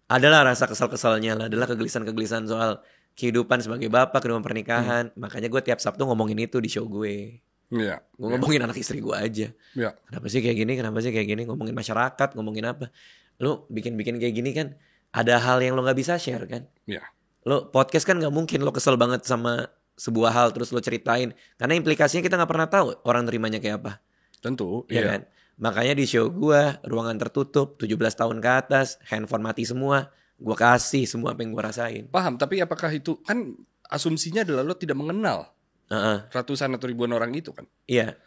Adalah rasa kesal-kesalnya lah. Adalah kegelisahan-kegelisahan soal kehidupan sebagai bapak, kehidupan pernikahan. Makanya gue tiap Sabtu ngomongin itu di show gue. Iya. Gue ngomongin anak istri gue aja. Iya. Kenapa sih kayak gini, kenapa sih kayak gini. Ngomongin masyarakat, ngomongin apa. Lu bikin-bikin kayak gini kan ada hal yang lo gak bisa share kan. Iya. Lo podcast kan gak mungkin lo kesel banget sama sebuah hal terus lo ceritain. Karena implikasinya kita gak pernah tahu orang terimanya kayak apa. Tentu. Ya kan? Makanya di show gue, ruangan tertutup, 17 tahun ke atas, handphone mati semua. Gue kasih semua apa yang gue rasain. Paham, tapi apakah itu kan asumsinya adalah lo tidak mengenal ratusan atau ribuan orang itu kan? Iya.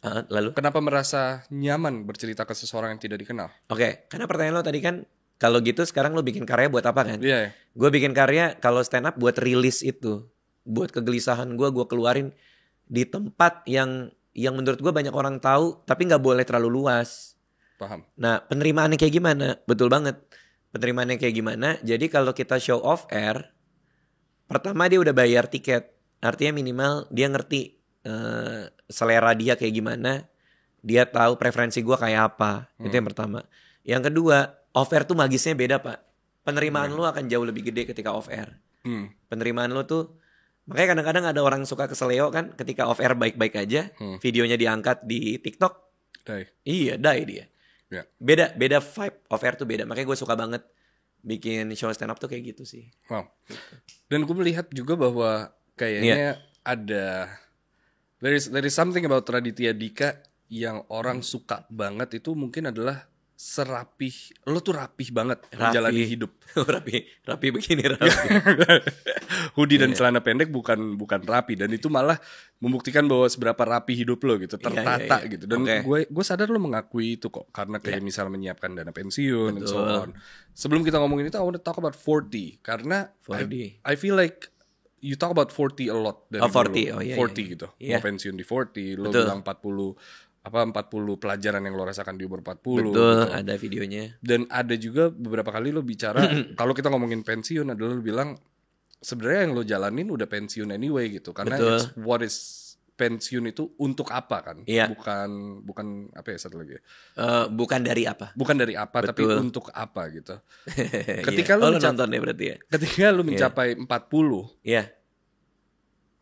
Lalu? Kenapa merasa nyaman bercerita ke seseorang yang tidak dikenal? Oke, karena pertanyaan lo tadi kan, kalau gitu sekarang lo bikin karya buat apa kan? Iya. Gue bikin karya kalau stand up buat rilis itu. Buat kegelisahan gue keluarin di tempat yang menurut gue banyak orang tahu, tapi gak boleh terlalu luas. Paham. Nah, penerimaannya kayak gimana? Betul banget. Penerimaannya kayak gimana? Jadi kalau kita show off air, pertama dia udah bayar tiket. Artinya minimal dia ngerti selera dia kayak gimana. Dia tahu preferensi gue kayak apa. Itu yang pertama. Yang kedua, off air tuh magisnya beda pak. Penerimaan lu akan jauh lebih gede ketika off air. Penerimaan lu tuh, makanya kadang-kadang ada orang suka keseleo kan, ketika off air baik-baik aja, videonya diangkat di TikTok. Iya, die dia. Ya. Beda vibe off air tuh beda. Makanya gue suka banget bikin show stand up tuh kayak gitu sih. Wow. Dan gue melihat juga bahwa kayaknya ada there is something about Raditya Dika yang orang suka banget, itu mungkin adalah serapih. Lo tuh rapih banget menjalani hidup. rapi begini rapi. Hoodie dan celana pendek bukan rapi, dan itu malah membuktikan bahwa seberapa rapi hidup lo gitu, tertata gitu. Dan gue sadar lo mengakui itu kok, karena kayak misal menyiapkan dana pensiun and so on. Sebelum kita ngomongin itu, I want to talk about 40 karena 40. I feel like you talk about 40 a lot dari 40. 40 gitu. Mau pensiun di 40, lo bilang 40 pelajaran yang lo rasakan di umur 40. Betul, gitu. ada videonya. Dan ada juga beberapa kali lo bicara kalau kita ngomongin pensiun adalah lo bilang sebenarnya yang lo jalanin udah pensiun anyway gitu, karena it's what is pensiun itu untuk apa kan? Iya. Bukan apa ya satu lagi? Bukan dari apa? Bukan dari apa, tapi untuk apa gitu. Ketika lo nonton deh berarti ya. Ketika lo mencapai 40, iya.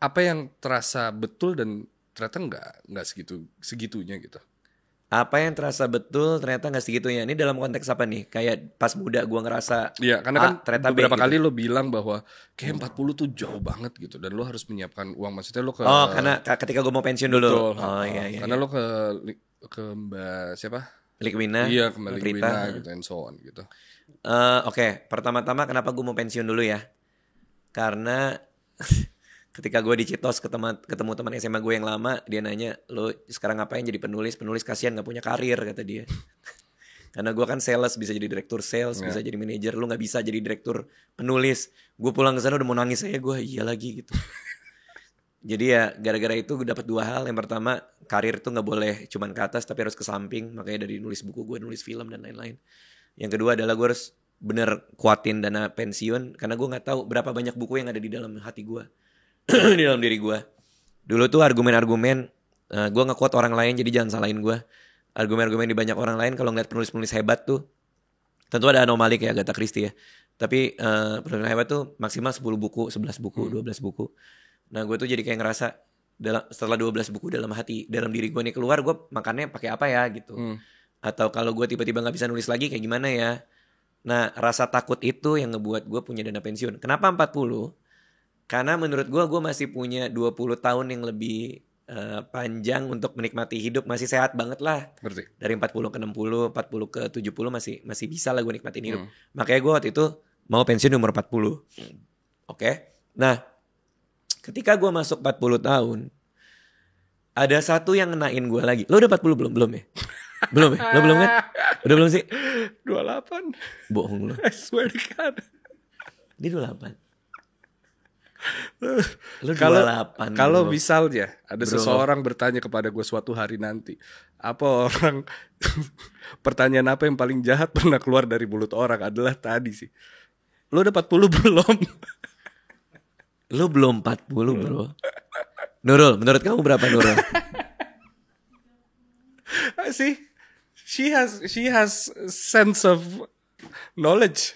Apa yang terasa betul dan ternyata nggak segitunya gitu. Apa yang terasa betul ternyata gak segitunya. Ini dalam konteks apa nih? Kayak pas muda gue ngerasa Iya, karena kan ternyata beberapa B, kali gitu. lo bilang bahwa kayak 40 tuh jauh banget gitu, dan lo harus menyiapkan uang. Maksudnya lo ke Oh karena ketika gue mau pensiun dulu. betul, Oh iya. karena lo ke Mbak siapa? Likmina, Iya, ke Mbak Rita. Linguina gitu and so on gitu. Oke, pertama-tama kenapa gue mau pensiun dulu ya? Karena ketika gue di Citos ketemu teman SMA gue yang lama, dia nanya, lo sekarang ngapain jadi penulis kasihan gak punya karir, kata dia. Karena gue kan sales, bisa jadi direktur sales, bisa jadi manajer, lo gak bisa jadi direktur penulis. Gue pulang ke sana udah mau nangis aja gue, iya lagi gitu. Jadi ya gara-gara itu gue dapat 2 hal. Yang pertama, karir tuh gak boleh cuman ke atas tapi harus ke samping. Makanya dari nulis buku gue nulis film dan lain-lain. Yang kedua adalah gue harus bener kuatin dana pensiun, karena gue gak tahu berapa banyak buku yang ada di dalam hati gue. Di dalam diri gue. Dulu tuh argumen-argumen gue nge-quote orang lain, jadi jangan salahin gue. Argumen-argumen di banyak orang lain kalau ngeliat penulis-penulis hebat tuh, tentu ada anomali kayak Agatha Christie ya, tapi penulis hebat tuh maksimal 10 buku, 11 buku, 12 buku. Nah gue tuh jadi kayak ngerasa setelah 12 buku dalam diri gue nih keluar, gue makannya pakai apa ya gitu. Atau kalau gue tiba-tiba gak bisa nulis lagi kayak gimana ya. Nah rasa takut itu yang ngebuat gue punya dana pensiun. Kenapa 40? Karena menurut gue masih punya 20 tahun yang lebih panjang untuk menikmati hidup. Masih sehat banget lah. Ngerti? Dari 40 ke 60, 40 ke 70 masih bisa lah gue nikmatin hidup. Makanya gue waktu itu mau pensiun umur 40. Oke. Nah, ketika gue masuk 40 tahun, ada satu yang ngenain gue lagi. Lo udah 40 belum? Belum ya? Belum ya? Lo belum kan? Udah belum sih? 28. Bohong lo. I swear to God. Dia 28. Kalau misalnya ada Bro. seseorang bertanya kepada gue suatu hari nanti, apa orang pertanyaan apa yang paling jahat pernah keluar dari mulut orang adalah tadi sih, lo udah 40 belum? Lo belum 40 bro. Nurul, menurut kamu berapa Nurul? See, she has sense of knowledge.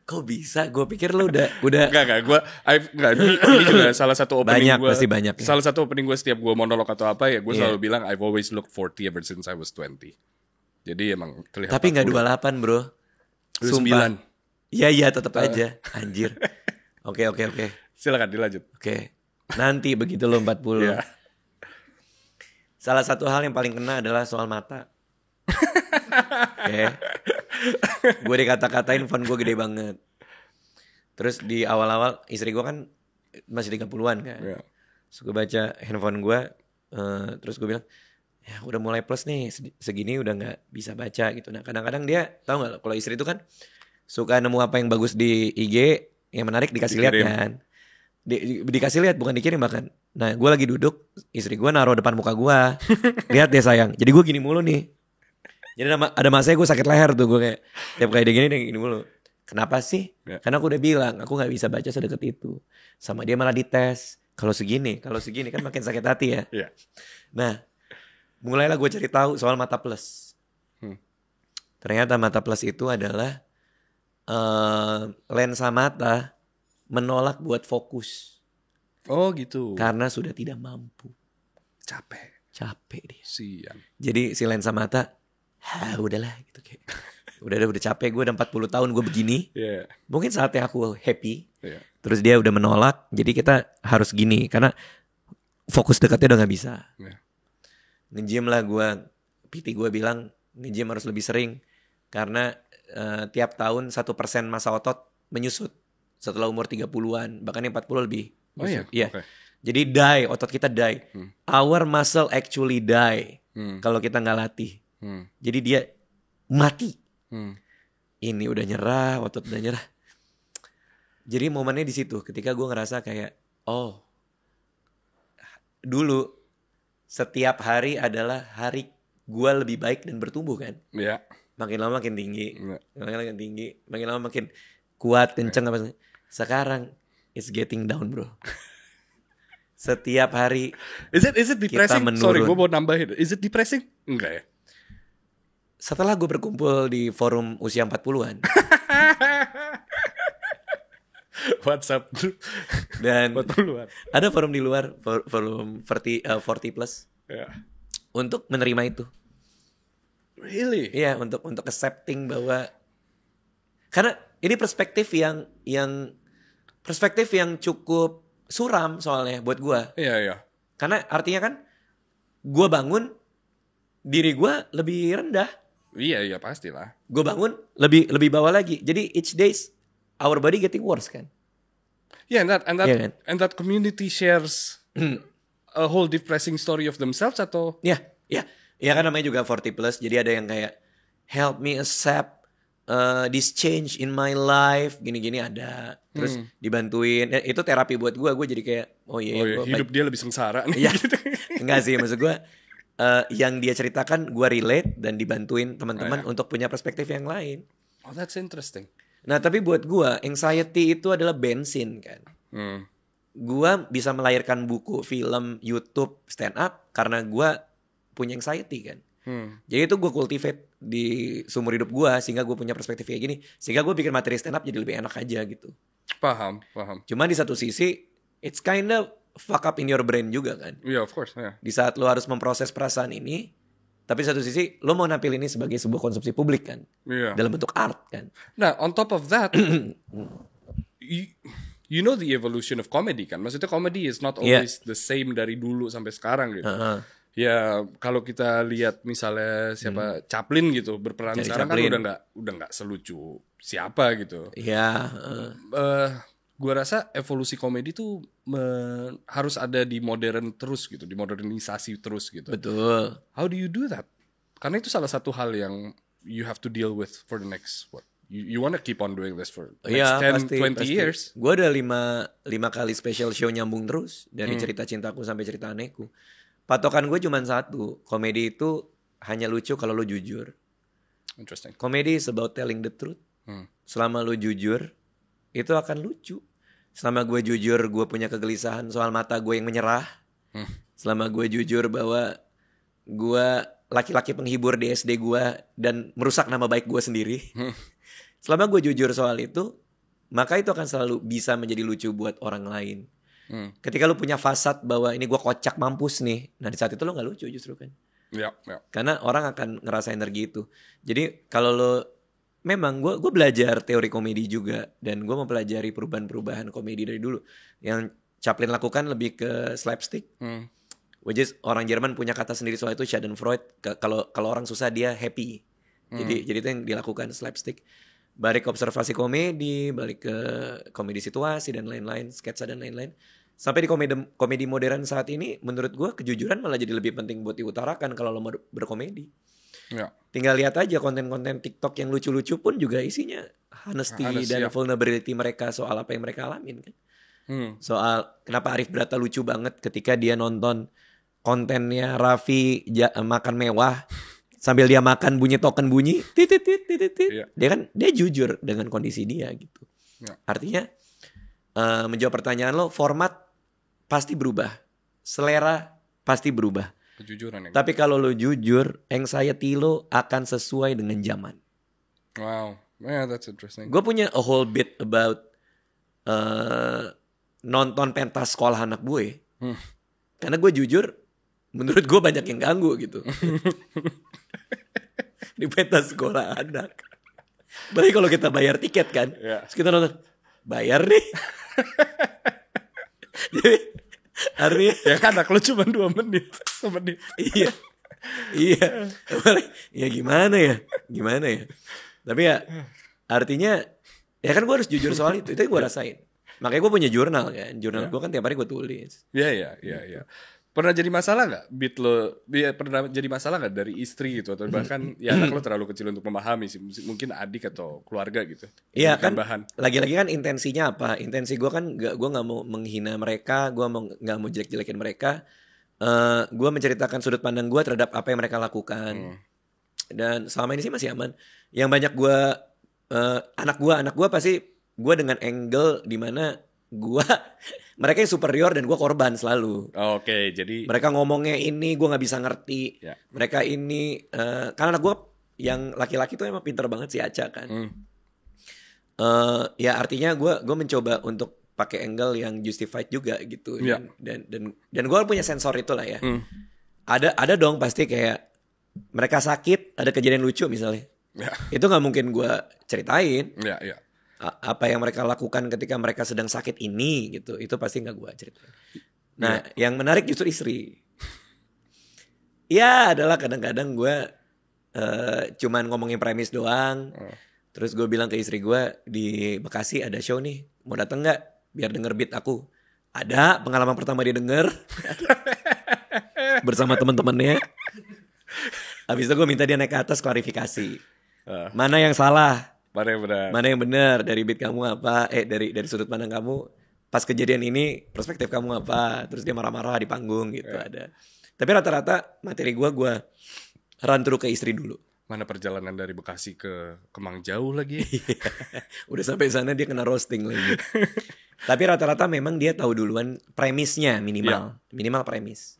Kok bisa? Gue pikir lo udah. Enggak, ini juga salah satu opening Banyak, gue. pasti banyak ya. Salah satu opening gue setiap gue monolog atau apa ya, gue selalu bilang I've always looked 40 ever since I was 20. Jadi emang terlihat. Tapi gak 28 bro. Sumpah. 9. Iya tetap aja. Anjir. Oke. Silakan dilanjut. Oke. Nanti begitu lo 40. Iya. Salah satu hal yang paling kena adalah soal mata. Oke. Gue dikata-katain font gue gede banget. Terus di awal-awal istri gue kan masih 30-an kan. Yeah. Terus gue baca handphone gue, terus gue bilang, ya udah mulai plus nih, segini udah gak bisa baca gitu. Nah kadang-kadang dia, tahu gak kalau istri itu kan suka nemu apa yang bagus di IG, yang menarik dikasih lihat kan. Dikasih lihat, bukan dikirim bahkan. Nah gue lagi duduk, istri gue naruh depan muka gue, lihat deh sayang. Jadi gue gini mulu nih. Jadi ada masanya gue sakit leher tuh, gue kayak tiap kali dia gini mulu. Kenapa sih? Ya. Karena aku udah bilang aku nggak bisa baca sedekat itu. Sama dia malah dites. Kalau segini kan makin sakit hati ya. Yeah. Nah, mulailah gue cari tahu soal mata plus. Ternyata mata plus itu adalah lensa mata menolak buat fokus. Oh gitu. Karena sudah tidak mampu. Capek dia. Sian. Jadi si lensa mata, udahlah gitu kayak. Udah capek, gue udah 40 tahun gue begini. Yeah. Mungkin saatnya aku happy. Yeah. Terus dia udah menolak, jadi kita harus gini karena fokus dekatnya udah nggak bisa. Yeah. Nge-gym lah gue, PT gue bilang nge-gym harus lebih sering karena tiap tahun 1% massa otot menyusut setelah umur 30-an, bahkan yang 40 lebih. Oh iya. Iya. Okay. Jadi otot kita die. Our muscle actually die kalau kita nggak latih. Jadi dia mati. Ini udah nyerah, otot udah nyerah. Jadi momennya di situ ketika gue ngerasa kayak dulu setiap hari adalah hari gue lebih baik dan bertumbuh kan. Iya. Makin lama makin tinggi, makin lama makin kuat, kenceng apa. Sekarang it's getting down bro. Setiap hari Is it depressing? menurun. Sorry, gue mau nambahin. Is it depressing? Enggak ya. Setelah gue berkumpul di forum usia 40-an WhatsApp dan 40-an. ada forum di luar, forum 40 plus. Yeah. untuk menerima itu. Really? Iya, untuk accepting bahwa karena ini perspektif yang cukup suram soalnya buat gue. Iya. Karena artinya kan gue bangun diri gue lebih rendah. Iya pastilah. Gue bangun lebih bawah lagi. Jadi each days our body getting worse kan. Yeah, and Iya kan? that community shares a whole depressing story of themselves atau? Ya kan namanya juga 40 plus. Jadi ada yang kayak help me accept this change in my life, gini-gini ada. Terus dibantuin. Itu terapi buat gue. Gue jadi kayak Hidup dia lebih sengsara nih. Iya. Enggak sih, maksud gue yang dia ceritakan gue relate dan dibantuin teman-teman untuk punya perspektif yang lain. Oh, that's interesting. Nah, tapi buat gue anxiety itu adalah bensin kan. Gue bisa melahirkan buku, film, YouTube, stand up karena gue punya anxiety kan. Jadi itu gue cultivate di seumur hidup gue sehingga gue punya perspektif kayak gini. Sehingga gue bikin materi stand up jadi lebih enak aja gitu. Paham. Cuma di satu sisi it's kind of fuck up in your brain juga kan. Yeah, of course. Yeah. Di saat lo harus memproses perasaan ini, tapi di satu sisi lo mau nampil ini sebagai sebuah konsumsi publik kan. Yeah. Dalam bentuk art kan. Nah, on top of that, you know the evolution of comedy kan. Maksudnya comedy is not always the same dari dulu sampai sekarang gitu. Ya kalau kita lihat misalnya siapa Chaplin gitu berperan Charlie sekarang Chaplin. kan udah nggak selucu siapa gitu. Iya. Gua rasa evolusi komedi tuh harus ada di modern terus gitu, di modernisasi terus gitu. Betul. How do you do that? Karena itu salah satu hal yang you have to deal with for the next what? You wanna keep on doing this for the next 10, 20 years. Gue ada 5 kali special show nyambung terus dari cerita cintaku sampai cerita anehku. Patokan gue cuma satu, komedi itu hanya lucu kalau lo jujur. Interesting. Komedi is about telling the truth. Selama lo jujur, itu akan lucu. Selama gue jujur, gue punya kegelisahan soal mata gue yang menyerah. Selama gue jujur bahwa gue laki-laki penghibur di SD gue dan merusak nama baik gue sendiri. Selama gue jujur soal itu, maka itu akan selalu bisa menjadi lucu buat orang lain. Ketika lu punya fasad bahwa ini gue kocak mampus nih, nah di saat itu lu gak lucu justru kan. Ya. Karena orang akan ngerasa energi itu. Jadi kalau lu, memang gue belajar teori komedi juga, dan gue mempelajari perubahan-perubahan komedi dari dulu. Yang Chaplin lakukan lebih ke slapstick, which is orang Jerman punya kata sendiri soal itu, Schadenfreude. Kalau orang susah dia happy. Jadi itu yang dilakukan, slapstick. Balik ke observasi komedi, balik ke komedi situasi dan lain-lain, sketsa dan lain-lain. Sampai di komedi modern saat ini, menurut gue kejujuran malah jadi lebih penting buat diutarakan kalau lo mau berkomedi. Ya. Tinggal lihat aja konten-konten TikTok yang lucu-lucu pun juga isinya honesty dan vulnerability mereka soal apa yang mereka alamin kan. Soal kenapa Arif Brata lucu banget ketika dia nonton kontennya Raffi makan mewah. Sambil dia makan bunyi token bunyi, titit. Dia jujur dengan kondisi dia gitu. Artinya menjawab pertanyaan lo, format pasti berubah, selera pasti berubah. Kejujuran. Tapi kalau lo jujur, anxiety lo akan sesuai dengan zaman. Wow, yeah, that's interesting. Gue punya a whole bit about nonton pentas sekolah anak gue, karena gue jujur, menurut gue banyak yang ganggu gitu. Di pentas sekolah anak. Baik kalau kita bayar tiket kan, terus kita nonton, bayar nih. Jadi artinya ya kan anak lu cuma 2 menit, 1 menit. Iya. Ya gimana ya? Tapi ya artinya ya kan gue harus jujur soal itu yang gue rasain. Makanya gue punya jurnal kan. Jurnal gue kan tiap hari gue tulis. Iya. Pernah jadi masalah nggak beat lo? Pernah jadi masalah nggak dari istri gitu atau bahkan ya anak lo terlalu kecil untuk memahami sih, mungkin adik atau keluarga gitu? Iya kan. Lagi-lagi kan intensinya apa? Intensi gue kan gue nggak mau menghina mereka, gue nggak mau jelek-jelekin mereka. Gue menceritakan sudut pandang gue terhadap apa yang mereka lakukan. Dan selama ini sih masih aman. Yang banyak gue anak gue pasti gue dengan angle di mana mereka yang superior dan gue korban selalu. Oke, jadi mereka ngomongnya ini gue nggak bisa ngerti. Mereka ini karena anak gue yang laki-laki tuh emang pinter banget si Aca kan. Ya artinya gue mencoba untuk pakai angle yang justified juga gitu. Dan gue punya sensor itulah ya. Ada dong pasti kayak mereka sakit, ada kejadian lucu misalnya. Ya, Itu nggak mungkin gue ceritain. ya, ya. Apa yang mereka lakukan ketika mereka sedang sakit ini gitu. Itu pasti nggak gue ceritain. Nah, yang menarik justru istri. Ya adalah kadang-kadang gue cuman ngomongin premis doang. Terus gue bilang ke istri gue, di Bekasi ada show nih, mau dateng nggak? Biar denger beat aku. Ada, pengalaman pertama dia denger. Bersama teman-temannya. Habis itu gue minta dia naik ke atas klarifikasi. Mana yang salah? Mana yang benar? Mana yang benar dari beat kamu apa? Dari sudut pandang kamu. Pas kejadian ini perspektif kamu apa? Terus dia marah-marah di panggung gitu ada. Tapi rata-rata materi gue run through ke istri dulu. Mana perjalanan dari Bekasi ke Kemang jauh lagi? Udah sampai sana dia kena roasting lagi. Tapi rata-rata memang dia tahu duluan premisnya minimal. Minimal premis.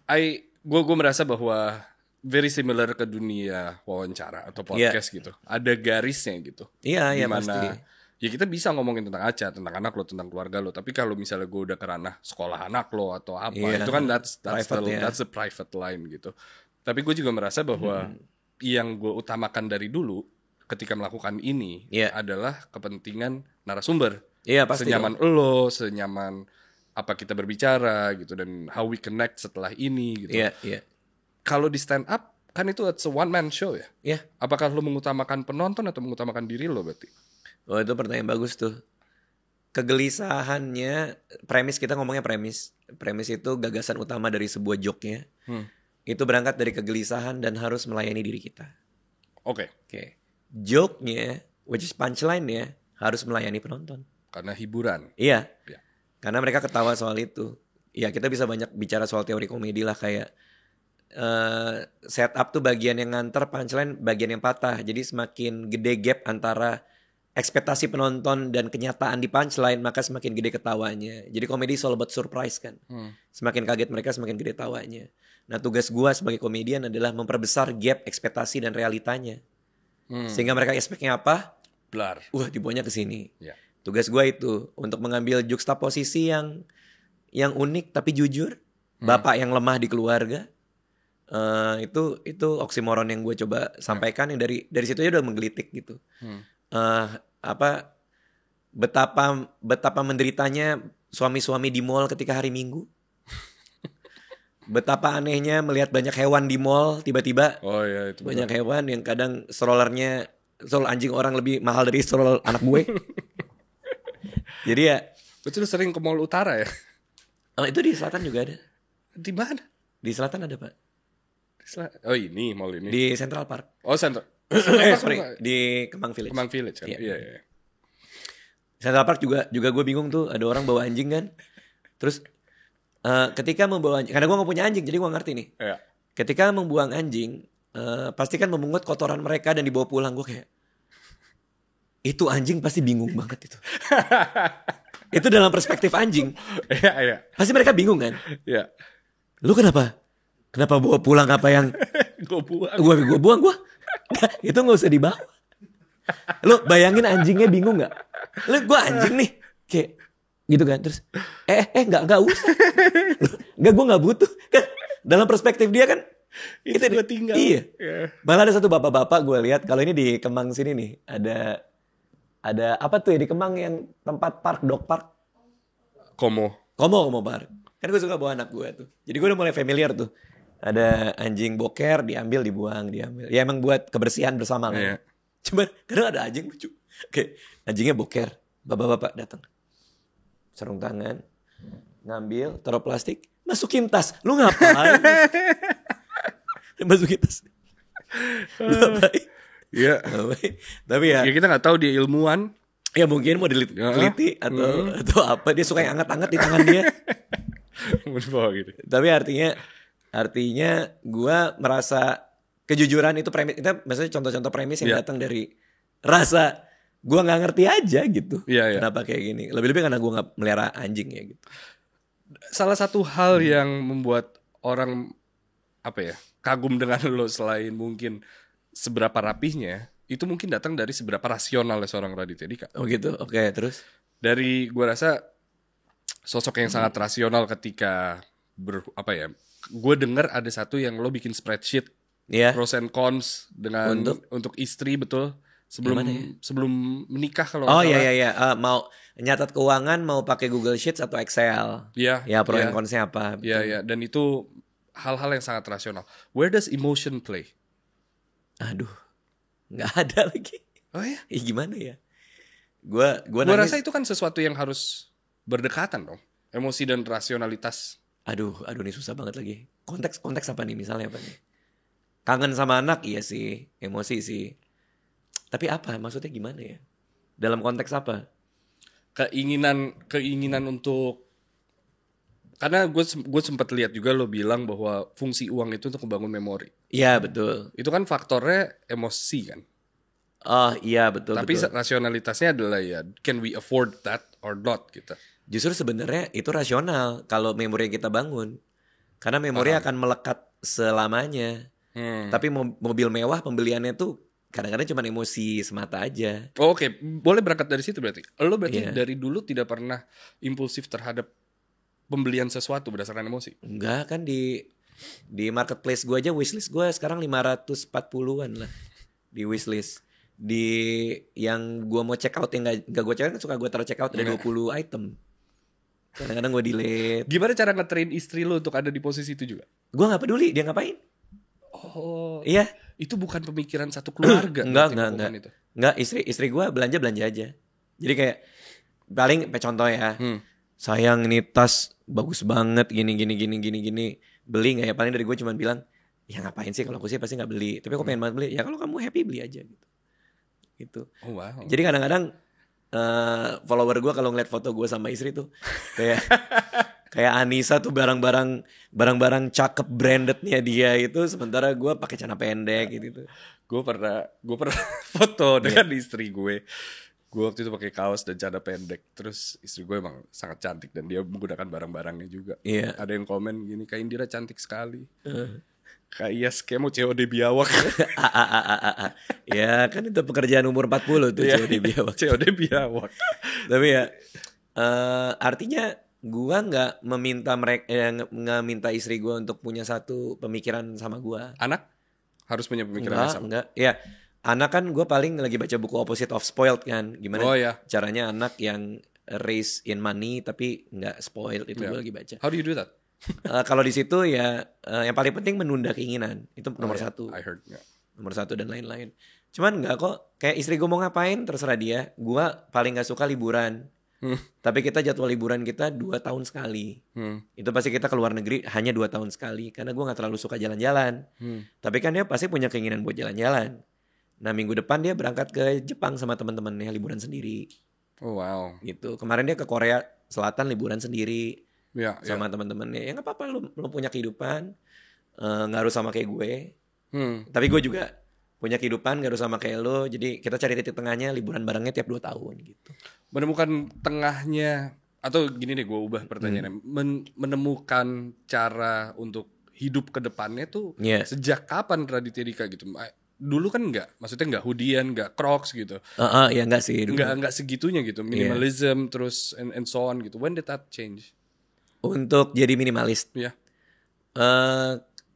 Gue merasa bahwa very similar ke dunia wawancara atau podcast gitu. Ada garisnya gitu. Iya, Dimana, pasti. ya kita bisa ngomongin tentang Aca, tentang anak lo, tentang keluarga lo. Tapi kalau misalnya gue udah ke ranah sekolah anak lo atau apa, itu kan that's the private line gitu. Tapi gue juga merasa bahwa yang gue utamakan dari dulu ketika melakukan ini adalah kepentingan narasumber. Iya, pasti. Senyaman lo, senyaman apa kita berbicara gitu, dan how we connect setelah ini gitu. Iya. Kalau di stand up kan itu it's a one man show ya. Iya. Apakah lo mengutamakan penonton atau mengutamakan diri lo berarti? Oh, itu pertanyaan bagus tuh. Kegelisahannya, premis kita ngomongnya premis. Premis itu gagasan utama dari sebuah joke-nya. Itu berangkat dari kegelisahan dan harus melayani diri kita. Oke. Joke-nya, which is punchline-nya, harus melayani penonton. Karena hiburan. Iya. Ya. Karena mereka ketawa soal itu. Ya, kita bisa banyak bicara soal teori komedi lah, kayak setup tuh bagian yang nganter, punchline bagian yang patah. Jadi semakin gede gap antara ekspektasi penonton dan kenyataan di punchline, maka semakin gede ketawanya. Jadi komedi all about surprise kan. Semakin kaget mereka, semakin gede tawanya. Nah, tugas gua sebagai komedian adalah memperbesar gap ekspektasi dan realitanya. Sehingga mereka expect-nya apa? Blar. Dibawanya ke sini. Ya. Tugas gua itu untuk mengambil juxtaposisi yang unik tapi jujur. Bapak yang lemah di keluarga. Itu oksimoron yang gue coba sampaikan, yang dari situ aja udah menggelitik gitu. Betapa menderitanya suami-suami di mall ketika hari Minggu. Betapa anehnya melihat banyak hewan di mall tiba-tiba. Oh iya, itu banyak hewan yang kadang stroller anjing orang lebih mahal dari stroller anak gue. Jadi ya, betul, sering ke Mall Utara ya? itu di selatan juga ada. Di mana? Di selatan ada, Pak. Oh ini, mall ini. Di Central Park. Oh, Central. Sorry, di Kemang Village. Kemang Village kan? Iya. Iya. Central Park juga gue bingung tuh, ada orang bawa anjing kan. Terus ketika membawa anjing, karena gue gak punya anjing, jadi gue ngerti nih. Iya. Ketika membuang anjing, pasti kan memungut kotoran mereka dan dibawa pulang. Gue kayak, itu anjing pasti bingung banget itu. Itu dalam perspektif anjing. Iya. Pasti mereka bingung kan. Iya. Lu kenapa bawa pulang apa yang Gue buang. gue buang gue? Itu gak usah dibawa. Lu bayangin anjingnya bingung gak? Lu gue anjing nih, kayak gitu kan. Terus gak usah. Gue gak butuh kan. Dalam perspektif dia kan itu gue tinggal. Iya. Yeah. Malah ada satu bapak-bapak gue lihat, kalau ini di Kemang sini nih, ada apa tuh ya di Kemang yang tempat dog park. Komo Park. Kan gue suka bawa anak gue tuh. Jadi gue udah mulai familiar tuh. Ada anjing boker, diambil, dibuang. Ya emang buat kebersihan bersama lah. Yeah. Cuma kadang ada anjing lucu. Oke, anjingnya boker. Bapak-bapak datang. Sarung tangan. Ngambil, taruh plastik. Masukin tas. Lu ngapain? Masukin tas. Lu ngapain? Iya. Tapi ya kita nggak tahu dia ilmuwan. Ya mungkin mau diliti atau apa. Dia suka yang anget-anget di tangan dia. Gitu. Tapi artinya gue merasa kejujuran itu premis. Itu maksudnya contoh-contoh premis yang datang dari rasa gue nggak ngerti aja gitu. Iya. Kenapa kayak gini? Lebih-lebih karena gue nggak melihara anjing ya gitu. Salah satu hal yang membuat orang kagum dengan lo, selain mungkin seberapa rapihnya, itu mungkin datang dari seberapa rasional seorang Raditya Dika. Oh gitu. Oke, terus dari gue rasa sosok yang sangat rasional ketika gue dengar ada satu yang lo bikin spreadsheet Iya. pros and cons dengan untuk istri, betul? Sebelum menikah kalau Oh nggak iya salah. iya iya. Mau nyatat keuangan mau pakai Google Sheets atau Excel? Iya. Ya pro iya. and consnya apa? Iya, iya, dan itu hal-hal yang sangat rasional. Where does emotion play? Aduh, nggak ada lagi. Oh ya? Gimana ya? Gua Gue nangis. rasa itu kan sesuatu yang harus berdekatan dong. Emosi dan rasionalitas. Aduh ini susah banget lagi. Konteks apa nih misalnya apa nih? Kangen sama anak iya sih, emosi sih. Tapi apa maksudnya gimana ya? Dalam konteks apa? Keinginan untuk, karena gue sempat lihat juga lo bilang bahwa fungsi uang itu untuk membangun memori. Iya betul. Itu kan faktornya emosi kan. Oh iya betul. Tapi betul. rasionalitasnya adalah ya, can we afford that or not gitu. Justru sebenarnya itu rasional kalau memori yang kita bangun. Karena memori akan melekat selamanya. Tapi mobil mewah pembeliannya tuh kadang-kadang cuma emosi semata aja. Oh, oke. Boleh berangkat dari situ berarti. Lo berarti Iya. dari dulu tidak pernah impulsif terhadap pembelian sesuatu berdasarkan emosi. Enggak kan di marketplace gue aja wishlist gue sekarang 540-an lah di wishlist. Di yang gue mau check out yang gak gue check out kan suka gue taruh check out ada 20 item. Kadang-kadang gue delete. Gimana cara nge-train istri lo untuk ada di posisi itu juga? Gue gak peduli dia ngapain. Oh, Iya. itu bukan pemikiran satu keluarga. Enggak. Itu. Enggak, istri gue belanja aja. Jadi kayak paling contoh ya. Sayang ini tas bagus banget gini. Beli nggak ya? Paling dari gue cuma bilang, ya ngapain sih kalau aku sih pasti nggak beli. Tapi aku pengen banget beli. Ya kalau kamu happy beli aja gitu. Oh wow. Jadi kadang-kadang follower gue kalau ngeliat foto gue sama istri tuh kayak Anissa tuh barang-barang cakep brandednya dia itu, sementara gue pakai celana pendek gitu. Gue pernah foto dengan istri gue. Gue waktu itu pakai kaos dan celana pendek. Terus istri gue emang sangat cantik dan dia menggunakan barang-barangnya juga. Iya. Ada yang komen gini, Kak Indira cantik sekali. Kak Iyas kayak mau COD biawak. Ya kan itu pekerjaan umur 40 tuh COD biawak. COD biawak. Tapi ya artinya gua nggak meminta nggak minta istri gua untuk punya satu pemikiran sama gua. Anak harus punya pemikiran yang sama. Enggak. Ya anak kan gua paling lagi baca buku Opposite of Spoiled kan. Gimana caranya anak yang raised in money tapi nggak spoiled itu gua lagi baca. How do you do that? Kalau di situ ya yang paling penting menunda keinginan itu nomor satu. I heard. Nomor satu dan lain-lain. Cuman nggak kok. Kayak istri gue mau ngapain terserah dia. Gue paling nggak suka liburan. Tapi kita jadwal liburan kita 2 tahun sekali. Itu pasti kita keluar negeri hanya 2 tahun sekali. Karena gue nggak terlalu suka jalan-jalan. Tapi kan dia pasti punya keinginan buat jalan-jalan. Nah minggu depan dia berangkat ke Jepang sama teman-temannya liburan sendiri. Oh wow. Gitu. Kemarin dia ke Korea Selatan liburan sendiri. Ya, sama teman-temannya. Ya nggak apa-apa lu punya kehidupan. Nggak harus sama kayak gue. Tapi gue juga punya kehidupan gak harus sama kayak lo. Jadi kita cari titik tengahnya, liburan barengnya tiap 2 tahun gitu. Menemukan tengahnya, atau gini deh gue ubah pertanyaannya, menemukan cara untuk hidup ke depannya tuh sejak kapan Raditya Dika gitu? Dulu kan enggak, maksudnya enggak hoodian, enggak Crocs gitu. Ya enggak sih. Enggak segitunya gitu, minimalism terus and so on gitu. When did that change? Untuk jadi minimalis. Iya.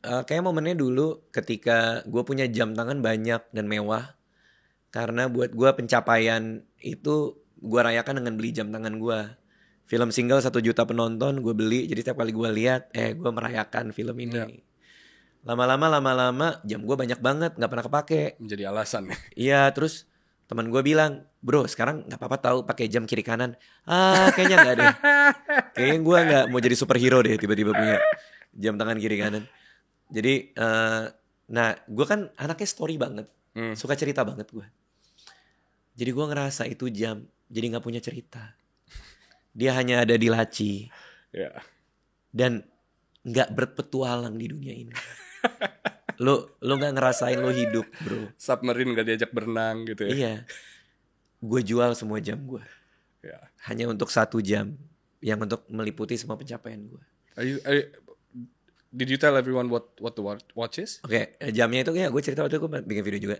Kayak momennya dulu ketika gue punya jam tangan banyak dan mewah. Karena buat gue pencapaian itu gue rayakan dengan beli jam tangan gue. Film single 1 juta penonton gue beli. Jadi setiap kali gue lihat gue merayakan film ini. Lama-lama jam gue banyak banget, gak pernah kepake. Menjadi alasan. Iya, terus teman gue bilang, bro sekarang gak apa-apa tahu pakai jam kiri kanan. Kayaknya gak deh. Kayaknya gue gak mau jadi superhero deh tiba-tiba punya jam tangan kiri kanan. Jadi, nah gue kan anaknya story banget. Suka cerita banget gue. Jadi gue ngerasa itu jam jadi gak punya cerita. Dia hanya ada di laci. Dan gak berpetualang di dunia ini. Lo gak ngerasain lo hidup bro. Submarine gak diajak berenang gitu ya. Iya. Gue jual semua jam gue. Hanya untuk 1 jam. Yang untuk meliputi semua pencapaian gue. Did you tell everyone what the watch is? Oke, jamnya itu ya gue cerita waktu itu gue bikin video juga.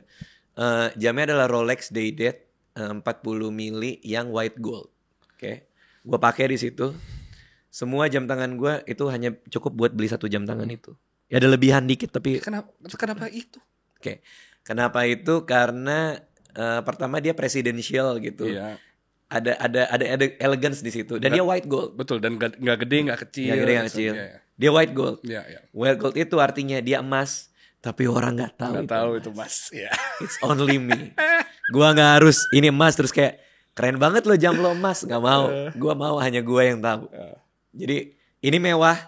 Jamnya adalah Rolex Day-Date 40 mili yang white gold. Oke. Gue pakai di situ. Semua jam tangan gue itu hanya cukup buat beli 1 jam tangan itu. Ya ada lebihan dikit tapi Kenapa itu? oke. Kenapa itu? Karena pertama dia presidential gitu. Iya. Ada elegance di situ dan dia white gold. Betul, dan nggak gede, nggak kecil. Nggak gede, nggak kecil. Iya, iya. Dia white gold. Iya, iya. White gold itu artinya dia emas, tapi orang nggak tahu. Nggak tahu itu mas. Ya. It's only me. Gua nggak harus ini emas terus kayak keren banget lo jam lo emas. Nggak mau. Gua mau hanya gua yang tahu. Jadi ini mewah,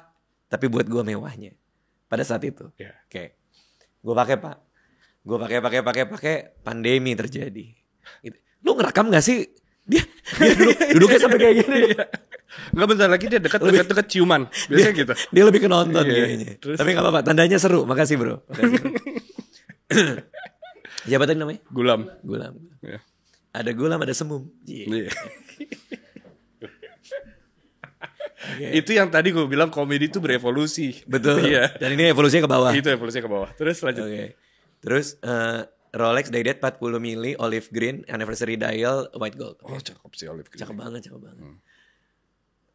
tapi buat gua mewahnya pada saat itu. Iya. Oke. Gua pakai pak. Gue pakai. Pandemi terjadi. Lu ngerekam nggak sih? Dia duduknya sampai kayak gini. Nggak, bentar lagi dia dekat ciuman. Biasanya gitu. Dia lebih ke nonton Iya, kayaknya. terus? Tapi nggak apa-apa. Tandanya seru. Makasih bro. Siapa tadi namanya? Gulam. Gulam. Iya. Ada gulam, ada semum. Iya. Itu yang tadi gue bilang komedi itu berevolusi. Betul. Iya. Dan ini evolusinya ke bawah. Itu evolusinya ke bawah. Terus lanjut. Oke. Terus Rolex Day-Date 40 mili olive green anniversary dial white gold. Oh, cakep sih olive green. Cakep banget.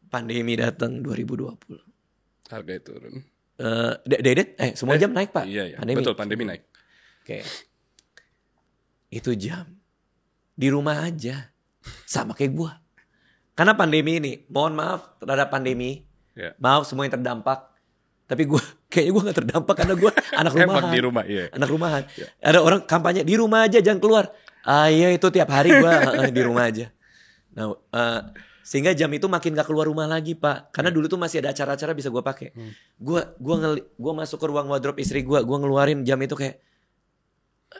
Pandemi datang 2020. Harganya turun. Day-Date semua jam naik pak. Iya, iya. Betul, pandemi naik. Oke. Itu jam di rumah aja sama kayak gua. Karena pandemi ini, mohon maaf terhadap pandemi. Iya. Maaf semua yang terdampak. Tapi kayaknya gue gak terdampak karena gue anak rumahan. Emang di rumah, iya. Anak rumahan. Ada orang kampanye di rumah aja jangan keluar. Iya itu tiap hari gue di rumah aja. Nah, sehingga jam itu makin gak keluar rumah lagi pak. Karena dulu tuh masih ada acara-acara bisa gue pakai. Gue masuk ke ruang wardrobe istri gue ngeluarin jam itu kayak,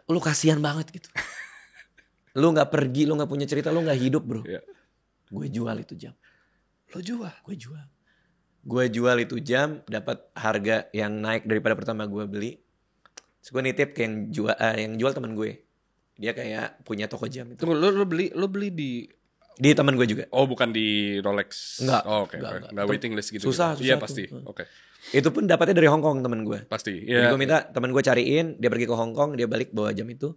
lu kasihan banget gitu. Lu gak pergi, lu gak punya cerita, lu gak hidup bro. Iya. Gue jual itu jam. Lo jual? Gue jual itu jam, dapat harga yang naik daripada pertama gue beli. Terus gue nitip ke yang jual teman gue. Dia kayak punya toko jam itu. Tunggu, lo beli di Teman gue juga. Oh, bukan di Rolex. Enggak. Oh, oke. Enggak. Enggak waiting list gitu. Susah Iya, tuh. pasti. Oke. Itu pun dapatnya dari Hong Kong teman gue. Pasti. Jadi Iya. gue minta teman gue cariin, dia pergi ke Hong Kong, dia balik bawa jam itu.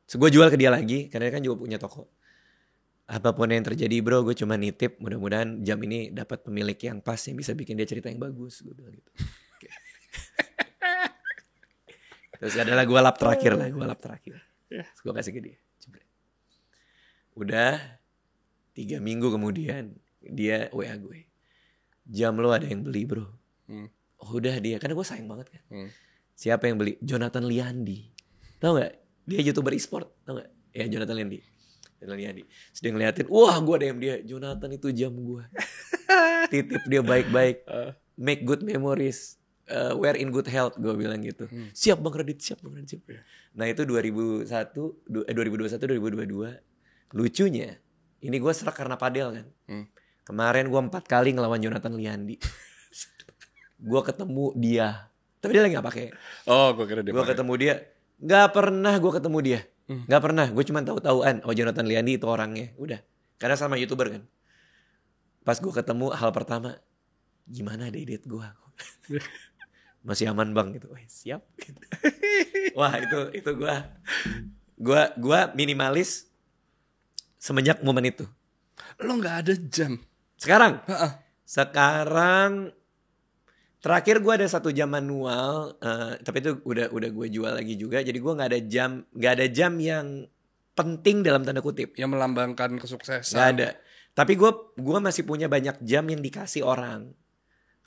Terus gue jual ke dia lagi, karena dia kan juga punya toko. Apapun yang terjadi bro, gue cuma nitip, mudah-mudahan jam ini dapat pemilik yang pas yang bisa bikin dia cerita yang bagus. Gue bilang gitu. Terus adalah gue lap terakhir. Terus gue kasih ke dia. Udah 3 minggu kemudian dia WA gue. Jam lo ada yang beli bro. Oh udah dia, karena gue sayang banget kan. Siapa yang beli? Jonathan Liandi. Tahu gak? Dia YouTuber e-sport. Tahu gak? Ya Jonathan Liandi. Terus dia ngeliatin, wah gue DM dia, Jonathan itu jam gue. Titip dia baik-baik. Make good memories. Wear in good health, gue bilang gitu. Siap bang Radit. Nah itu 2021, 2022. Lucunya, ini gue serak karena padel kan. Kemarin gue 4 kali ngelawan Jonathan Liandi. Gue ketemu dia. Tapi dia lagi gak pakai. Oh, gue kira dia Gue ketemu dia. Gak pernah gue ketemu dia. Gak pernah. Gue cuma tahu-tahuan. Oh Jonathan Liandi itu orangnya. Udah. Karena sama YouTuber kan. Pas gue ketemu hal pertama. Gimana date gue? Masih aman bang gitu. Wah, siap. Wah itu gue minimalis semenjak momen itu. Lo gak ada jam? Sekarang terakhir gue ada 1 jam manual, tapi itu udah gue jual lagi juga. Jadi gue nggak ada jam yang penting dalam tanda kutip. Yang melambangkan kesuksesan. Nggak ada. Tapi gue masih punya banyak jam yang dikasih orang.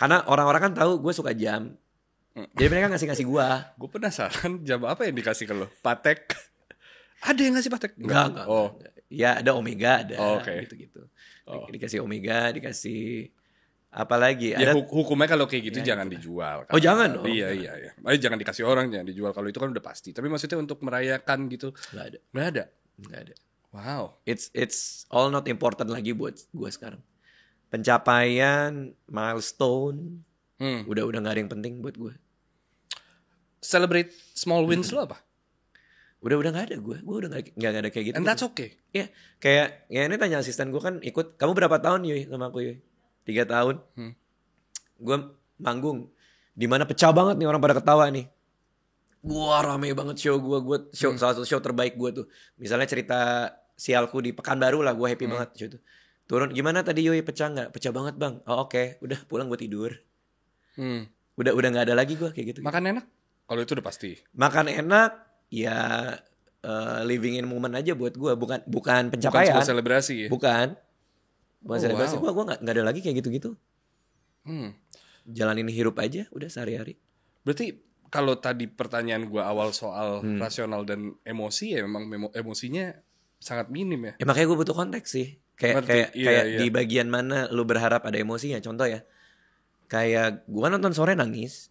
Karena orang-orang kan tahu gue suka jam. Jadi mereka ngasih gue. Gue penasaran jam apa yang dikasih ke lo? Patek? Ada yang ngasih Patek? Enggak. Oh. Ya ada Omega ada. Oh, okay. Gitu-gitu. Dikasih Omega, dikasih apalagi Ya, ada hukumnya kalau kayak gitu ya, jangan dijual kan? Oh jangan dong. Iya. Jangan dikasih orang, jangan dijual. Kalau itu kan udah pasti. Tapi maksudnya untuk merayakan gitu Nggak ada. Wow. It's all not important lagi buat gue sekarang. Pencapaian, milestone, udah nggak ada yang penting buat gue. Celebrate small wins lo apa? Udah nggak ada gue udah nggak ada kayak gitu. And that's okay. Ya kayak ini tanya asisten gue kan ikut. Kamu berapa tahun Yuy sama aku Yuy? 3 tahun. Gue manggung di mana pecah banget nih orang pada ketawa nih. Gua rame banget show gue salah satu show terbaik gue tuh. Misalnya cerita sialku di Pekanbaru lah, gue happy banget show itu. Turun, gimana tadi Yoi, pecah nggak? Pecah banget bang. Oh oke, udah pulang gue tidur. Hmm. Udah nggak ada lagi gue kayak gitu. Makan enak? Kalau itu udah pasti. Makan enak, ya living in moment aja buat gue, bukan Bukan pencapaian. sebuah selebrasi ya? Bukan selebrasi. wow. Gue nggak ada lagi kayak gitu-gitu. Hmm. Jalanin hirup aja, udah sehari-hari. Berarti kalau tadi pertanyaan gue awal soal rasional dan emosi ya memang emosinya sangat minim ya. Ya makanya gue butuh konteks sih. Kayak Iya. di bagian mana lu berharap ada emosinya. Contoh ya, kayak gue nonton sore nangis.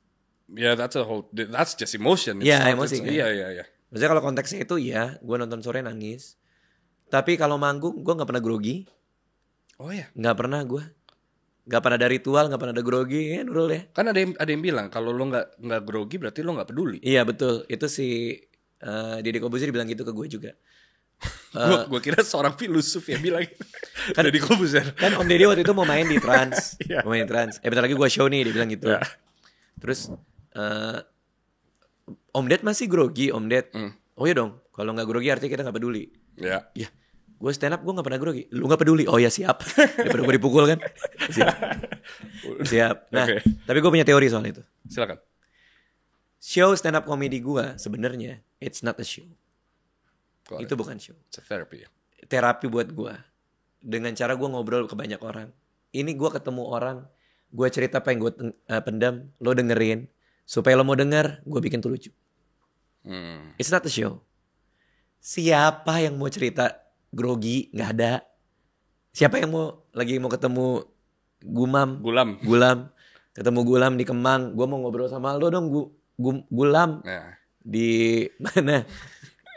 Ya that's just emotion. Iya, emosi kan. Iya. Maksudnya kalau konteksnya itu ya, gue nonton sore nangis. Tapi kalau manggung, gue nggak pernah grogi. Oh ya. Nggak pernah gue. Nggak pernah ada ritual, nggak pernah ada grogi ya Nurul ya. Kan ada yang bilang kalau lo nggak grogi berarti lo nggak peduli. Iya betul. Itu si Deddy Corbuzier bilang gitu ke gue juga. Gue kira seorang filosof ya bilang gitu. Kan Deddy Corbuzier. Kan Om Deddy waktu itu mau main di Trans. Iya. Mau main di Trans. Bentar lagi gue show nih, dia bilang gitu. Ya. Terus Om Ded masih grogi, Om Ded. Oh iya dong, kalau nggak grogi artinya kita nggak peduli. Ya. Ya, gue stand up gue nggak pernah grogi. Lu nggak peduli? Oh ya siap. Daripada gue dipukul kan. Siap. Nah, Oke. tapi gue punya teori soal itu. Silakan. Show stand up comedy gue sebenarnya it's not a show. Got Itu it. bukan show. It's a therapy. Terapi buat gue. Dengan cara gue ngobrol ke banyak orang. Ini gue ketemu orang, gue cerita apa yang gue pendam, lo dengerin. Supaya lo mau denger, gue bikin tuh lucu. It's not a show. Siapa yang mau cerita grogi? Nggak ada. Siapa yang lagi mau ketemu Gulam? Ketemu Gulam di Kemang. Gue mau ngobrol sama lo dong, Gulam. Nah. Di mana?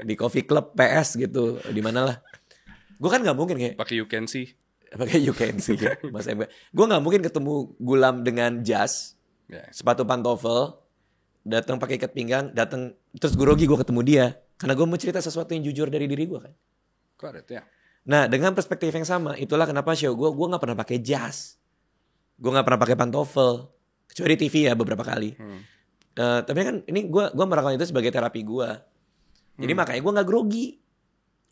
Di coffee club PS gitu. Di mana lah. Gue kan nggak mungkin kayak Pakai you can see. pakai you can see ya, Mas MB. Gue nggak mungkin ketemu Gulam dengan jas, Ya. sepatu pantofel, datang pakai ikat pinggang, datang terus grogi gue ketemu dia karena gue mau cerita sesuatu yang jujur dari diri gue kan. Got it, ya. Nah dengan perspektif yang sama, itulah kenapa show gue nggak pernah pakai jas, gue nggak pernah pakai pantofel, kecuali di TV ya beberapa kali. Tapi kan ini gue merasakan itu sebagai terapi gue, jadi makanya gue nggak grogi.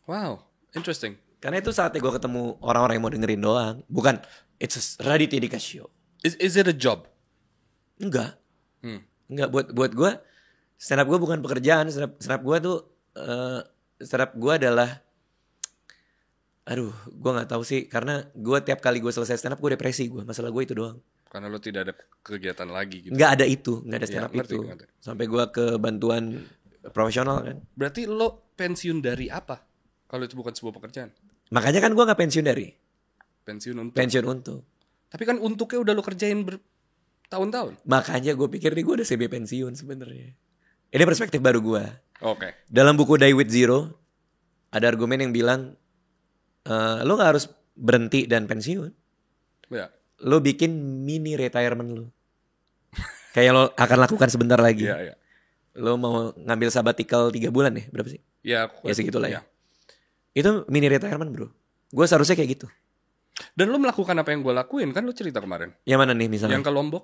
Wow, interesting. Karena itu saatnya gue ketemu orang-orang yang mau dengerin doang, bukan it's a Raditya Dika show. Is it a job? Enggak. Enggak, buat gue stand up gue bukan pekerjaan. Stand up gue tuh stand up gue adalah, aduh, gue nggak tahu sih, karena gue tiap kali gue selesai stand up gue depresi, gue masalah gue itu doang. Karena lo tidak ada kegiatan lagi gitu. Nggak ada stand up ngerti, itu. ngerti. Sampai gue ke bantuan profesional kan. Berarti lo pensiun dari apa? Kalau itu bukan sebuah pekerjaan. Makanya kan gue nggak pensiun dari Pensiun untuk. Tapi kan untuknya udah lo kerjain bertahun-tahun. Makanya gue pikir nih gue udah CB pensiun sebenarnya. Ini perspektif baru gue. Oke. Dalam buku Die With Zero ada argumen yang bilang lo nggak harus berhenti dan pensiun. Ya. Lo bikin mini retirement lo. Kayak lo akan lakukan sebentar lagi. Iya. Lo mau ngambil sabbatical 3 bulan ya? Berapa sih? Ya segitulah ya. Itu mini retirement bro. Gue seharusnya kayak gitu. Dan lo melakukan apa yang gue lakuin kan lo cerita kemarin. Yang mana nih misalnya? Yang ke Lombok.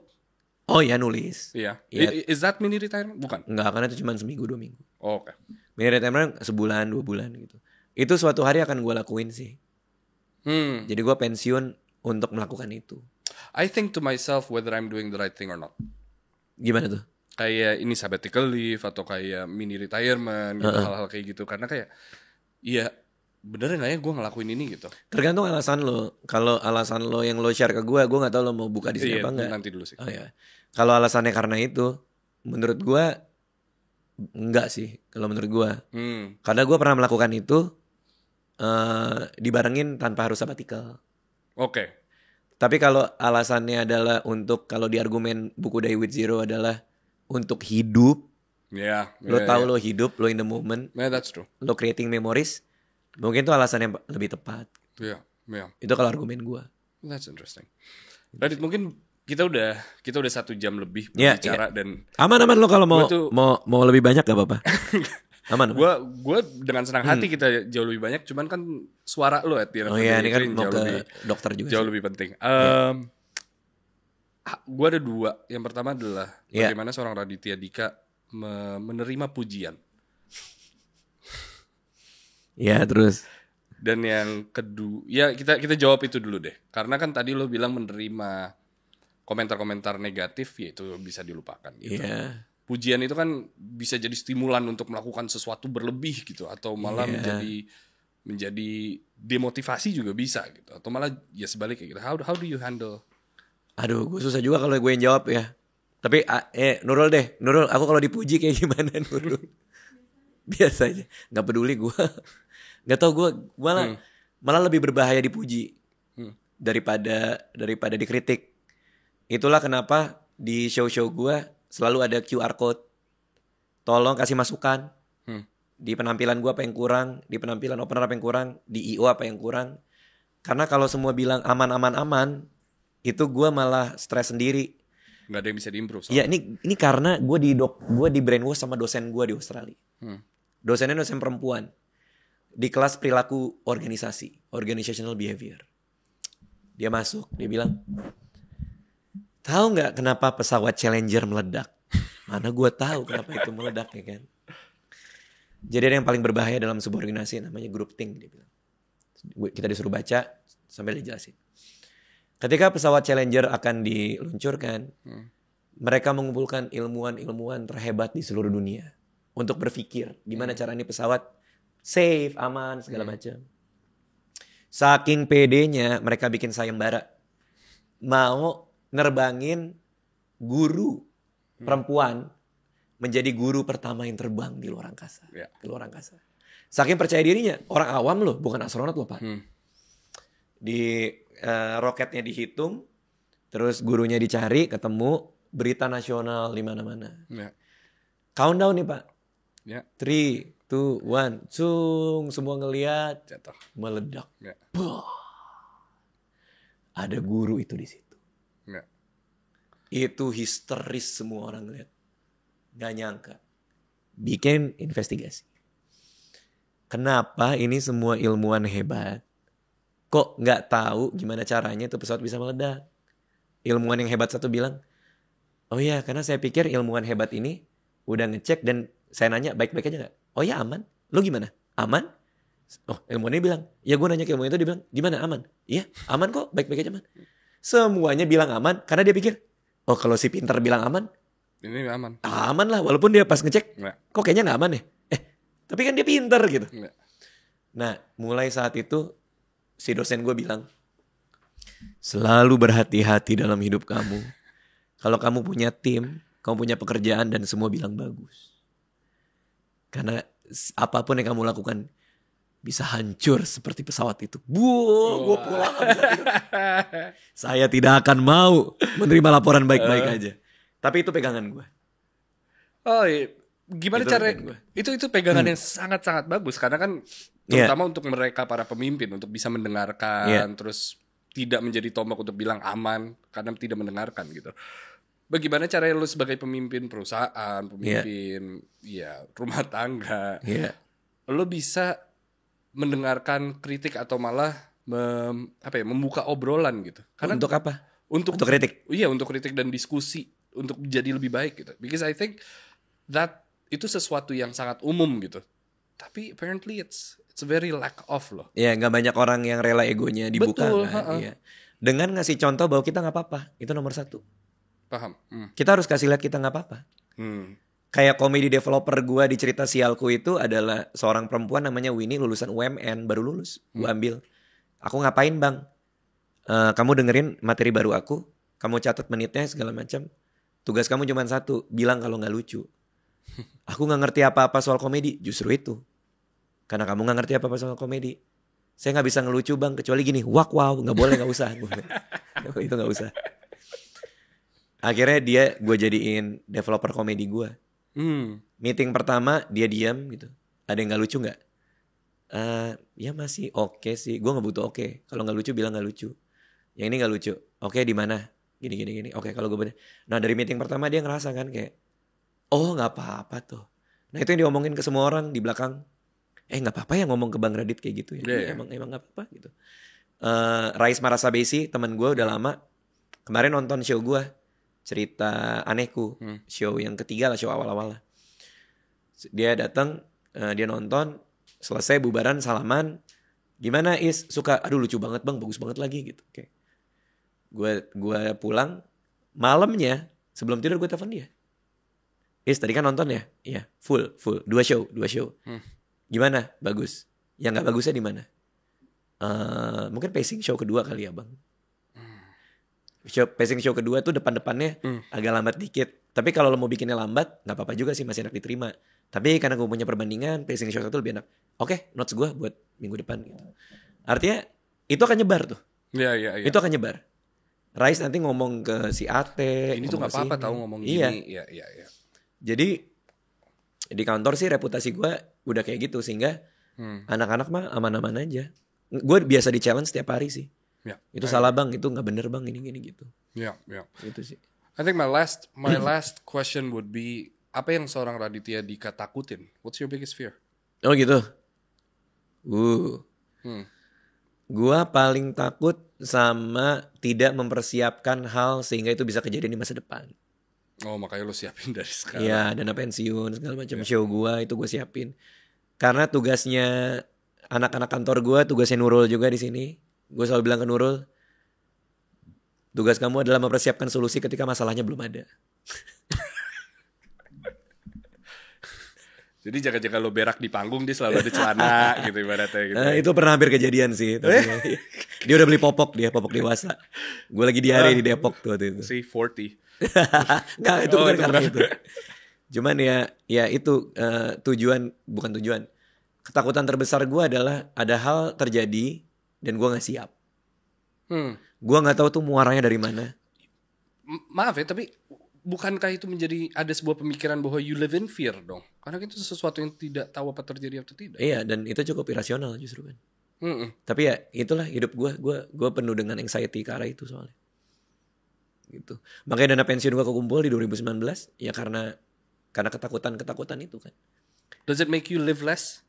Oh ya nulis. Iya. Iya. Is that mini retirement? Bukan. Enggak, karena itu cuma seminggu 2 minggu. Oke. Mini retirement sebulan 2 bulan gitu. Itu suatu hari akan gue lakuin sih. Jadi gue pensiun untuk melakukan itu. I think to myself whether I'm doing the right thing or not. Gimana tuh? Kayak ini sabbatical leave atau kayak mini retirement gitu, hal-hal kayak gitu. Karena kayak iya bener gak ya gue ngelakuin ini gitu. Tergantung alasan lo. Kalau alasan lo yang lo share ke gue gak tahu lo mau buka di sini apa enggak. Nanti dulu sih. Oh ya. Kalau alasannya karena itu, menurut gue enggak sih. Kalau menurut gue, karena gue pernah melakukan itu dibarengin tanpa harus sabbatical. Oke. Tapi kalau alasannya adalah untuk, kalau di argumen buku Die With Zero adalah untuk hidup, lo tahu lo hidup, lo in the moment, Yeah, that's true. lo creating memories, mungkin itu alasan yang lebih tepat. Yeah. Itu kalau argumen gue. That's interesting. Radit, mungkin kita udah 1 jam lebih Iya, berbicara dan Aman lo kalau Gua tuh- mau lebih banyak gak apa-apa. Aman. gue dengan senang hati kita jauh lebih banyak, cuman kan suara lo at the end of Oh the iya, day ini kan itu yang mau jauh ke lebih- dokter juga jauh sih. lebih penting. Gue ada 2. Yang pertama adalah Iya. bagaimana seorang Raditya Dika menerima pujian. Ya terus. Dan yang kedua, ya kita jawab itu dulu deh. Karena kan tadi lo bilang menerima komentar-komentar negatif, ya itu bisa dilupakan gitu. Iya. Pujian itu kan bisa jadi stimulan untuk melakukan sesuatu berlebih gitu, atau malah menjadi demotivasi juga bisa gitu, atau malah ya sebaliknya gitu. How do you handle? Aduh, gue susah juga kalau gue yang jawab ya. Tapi Nurul deh, Nurul, aku kalau dipuji kayak gimana Nurul? Biasa aja, nggak peduli gue. Nggak tau gue malah lebih berbahaya dipuji daripada dikritik. Itulah kenapa di show-show gue selalu ada QR code. Tolong kasih masukan. Di penampilan gue apa yang kurang, di penampilan opener apa yang kurang, di IO apa yang kurang. Karena kalau semua bilang aman, itu gue malah stres sendiri. Nggak ada yang bisa diimprove. Ya ini karena gue di brainwash sama dosen gue di Australia. Dosennya dosen perempuan. Di kelas perilaku organisasi, organizational behavior. Dia masuk, dia bilang, tahu nggak kenapa pesawat Challenger meledak? Mana gue tahu kenapa itu meledak ya kan? Jadi ada yang paling berbahaya dalam sebuah organisasi namanya groupthink, dia bilang. Kita disuruh baca sambil dijelasin. Ketika pesawat Challenger akan diluncurkan, mereka mengumpulkan ilmuwan-ilmuwan terhebat di seluruh dunia untuk berpikir gimana cara ini pesawat safe, aman, segala macam. Saking pedenya mereka bikin sayembara. Mau nerbangin guru perempuan menjadi guru pertama yang terbang di luar angkasa. Ke luar angkasa. Saking percaya dirinya, orang awam loh, bukan astronot loh Pak. Di roketnya dihitung, terus gurunya dicari, ketemu, berita nasional di mana-mana. Countdown nih Pak. 3, 2, 1, semua ngelihat, jatuh, meledak. Ada guru itu di situ. Itu histeris semua orang lihat. Gak nyangka. Bikin investigasi. Kenapa ini semua ilmuwan hebat kok gak tahu gimana caranya itu pesawat bisa meledak? Ilmuwan yang hebat satu bilang, oh ya karena saya pikir ilmuwan hebat ini udah ngecek dan saya nanya baik-baik aja gak? Oh ya aman. Lo gimana? Aman? Oh ilmuwannya bilang, ya gue nanya ke ilmuwan itu dia bilang, gimana aman? Iya aman kok, baik-baik aja aman. Semuanya bilang aman karena dia pikir, oh kalau si pintar bilang aman, ini aman. Aman lah, walaupun dia pas ngecek, kok kayaknya gak aman ya? Tapi kan dia pintar gitu. Nah, mulai saat itu, si dosen gue bilang, selalu berhati-hati dalam hidup kamu. Kalau kamu punya tim, kamu punya pekerjaan dan semua bilang bagus. Karena apapun yang kamu lakukan, bisa hancur seperti pesawat itu. Gue pulang. Saya tidak akan mau menerima laporan baik-baik aja. Tapi itu pegangan gue. Oh iya. Gimana caranya? Itu pegangan yang sangat-sangat bagus. Karena kan terutama untuk mereka para pemimpin. Untuk bisa mendengarkan. Terus tidak menjadi tombak untuk bilang aman. Karena tidak mendengarkan gitu. Bagaimana caranya lu sebagai pemimpin perusahaan. Pemimpin rumah tangga. Lu bisa mendengarkan kritik atau malah membuka obrolan gitu. Karena untuk apa? Untuk kritik. Iya, untuk kritik dan diskusi untuk jadi lebih baik gitu. Because I think that itu sesuatu yang sangat umum gitu. Tapi apparently it's very lack of loh. Iya, nggak banyak orang yang rela egonya dibuka. Betul, kan? Iya. Dengan ngasih contoh bahwa kita nggak apa-apa, itu nomor 1. Paham. Kita harus kasih lihat kita nggak apa-apa. Kayak komedi developer gue di cerita Sialku itu adalah seorang perempuan namanya Winnie, lulusan UMN, baru lulus. Gue ambil. Aku ngapain bang? Kamu dengerin materi baru aku, kamu catat menitnya segala macam. Tugas kamu cuma 1, bilang kalau nggak lucu. Aku nggak ngerti apa-apa soal komedi, justru itu. Karena kamu nggak ngerti apa-apa soal komedi. Saya nggak bisa ngelucu bang, kecuali gini, wow, nggak boleh, nggak usah. Itu nggak usah. Akhirnya gue jadiin developer komedi gue. Meeting pertama dia diam gitu. Ada yang nggak lucu nggak? Ya masih oke sih. Gue nggak butuh oke. Kalau nggak lucu bilang nggak lucu. Yang ini nggak lucu. Oke di mana? Gini. Oke kalau gue bener. Nah dari meeting pertama dia ngerasa kan kayak, oh nggak apa-apa tuh. Nah itu yang diomongin ke semua orang di belakang. Nggak apa-apa ya ngomong ke Bang Radit kayak gitu ya. Emang nggak apa-apa gitu. Rais Marasabesi teman gue udah lama. Kemarin nonton show gue. Cerita Anehku. Show yang ketiga lah, show awal-awal lah. Dia datang, dia nonton. Selesai bubaran, salaman. Gimana Is? Suka, aduh lucu banget bang, bagus banget lagi gitu. Oke. Gue pulang, malamnya sebelum tidur gue telepon dia. Is tadi kan nonton ya? Iya, full. 2 show. Gimana? Bagus. Yang gak bagusnya di mana? Mungkin pacing show kedua kali ya bang. Pacing show kedua tuh depan-depannya agak lambat dikit. Tapi kalau lo mau bikinnya lambat, gak apa-apa juga sih, masih enak diterima. Tapi karena gue punya perbandingan, pacing show itu lebih enak. Oke, notes gue buat minggu depan gitu. Artinya itu akan nyebar tuh. Iya. Itu akan nyebar. Rais nanti ngomong ke si Ate. Ini tuh gak apa-apa tahu ngomong iya. gini. Iya. Jadi di kantor sih reputasi gue udah kayak gitu. Sehingga anak-anak mah aman-aman aja. Gue biasa di challenge setiap hari sih. Ya. Itu salah bang, itu gak bener bang, ini gitu. Iya. Itu sih. I think my last question would be, apa yang seorang Raditya Dika takutin? What's your biggest fear? Oh gitu. Gua paling takut sama tidak mempersiapkan hal sehingga itu bisa kejadian di masa depan. Oh, makanya lo siapin dari sekarang. Iya, dana pensiun segala macam show gua itu gue siapin. Karena tugasnya anak-anak kantor gua, tugasnya Nurul juga di sini. Gue selalu bilang ke Nurul, tugas kamu adalah mempersiapkan solusi ketika masalahnya belum ada. Jadi jaga-jaga lo berak di panggung, dia selalu ada celana gitu ibaratnya gitu. Itu pernah hampir kejadian sih. Dia udah beli popok dewasa. Gue lagi diare di Depok tuh waktu itu. Si 40. Nggak, itu bukan karena itu. Cuman ya itu bukan tujuan. Ketakutan terbesar gue adalah ada hal terjadi dan gue nggak siap. Gue nggak tahu tuh muaranya dari mana. Maaf ya, tapi bukankah itu menjadi ada sebuah pemikiran bahwa you live in fear dong? Karena itu sesuatu yang tidak tahu apa terjadi atau tidak. Iya, dan itu cukup irasional justru kan. Tapi ya itulah hidup gue penuh dengan anxiety ke arah itu soalnya. Gitu. Makanya dana pensiun gue kekumpul di 2019 ya karena ketakutan itu kan. Does it make you live less?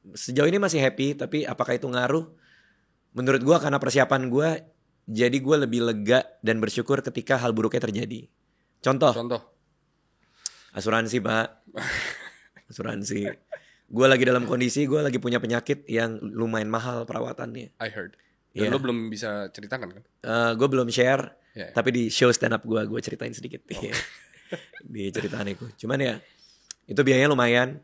Sejauh ini masih happy, tapi apakah itu ngaruh? Menurut gue karena persiapan gue, jadi gue lebih lega dan bersyukur ketika hal buruknya terjadi. Contoh. Asuransi pak. Asuransi. Gue lagi dalam kondisi, gue lagi punya penyakit yang lumayan mahal perawatannya. I heard. Dan lo belum bisa ceritakan kan? Gue belum share, Yeah. tapi di show stand up gue ceritain sedikit. Di ceritaan itu. Cuman ya, itu biayanya lumayan.